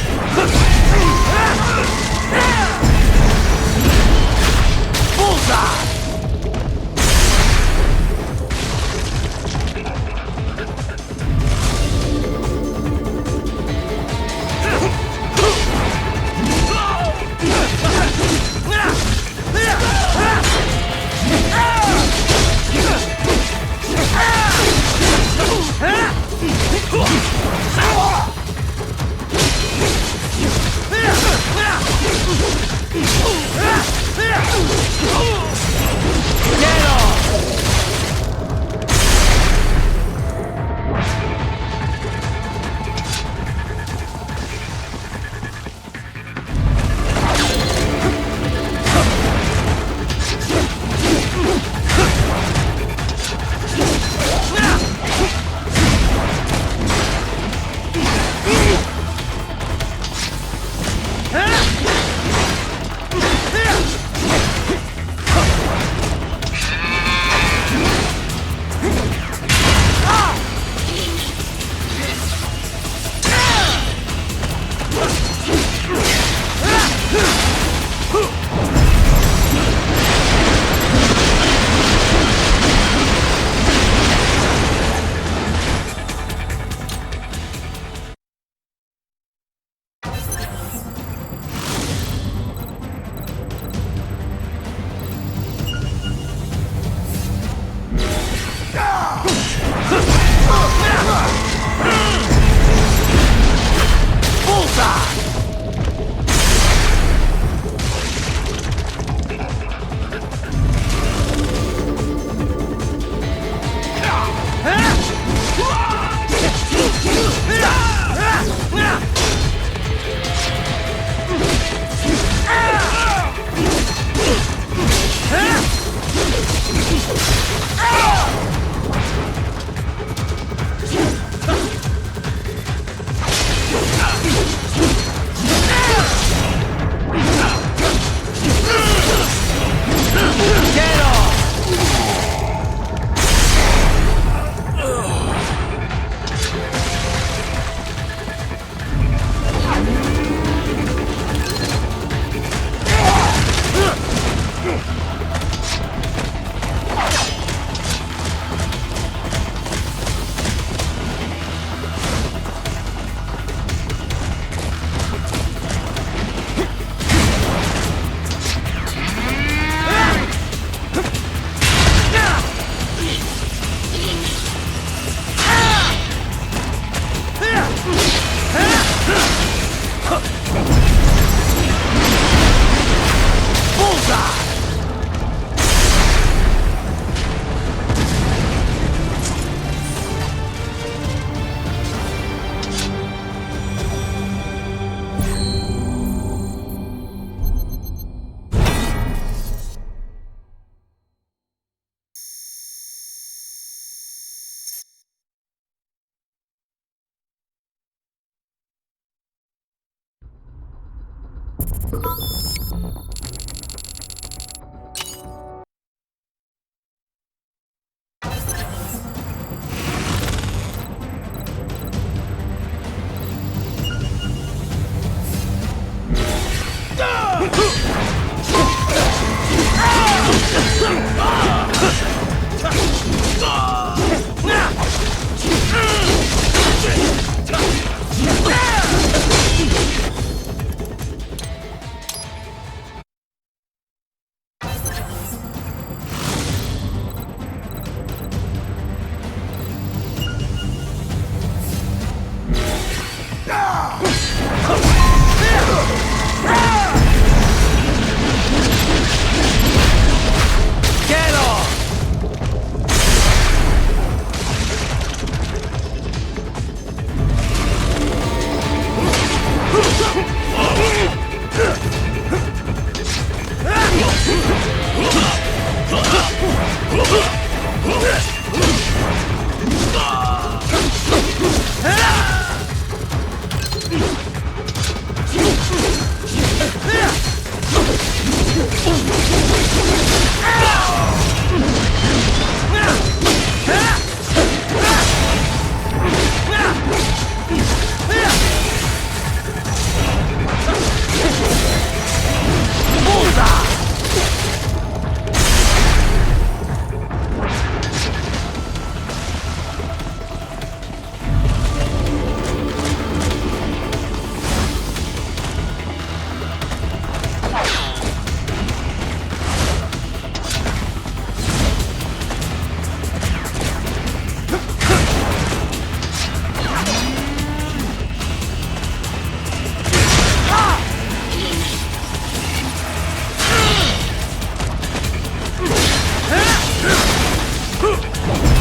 Revengeance.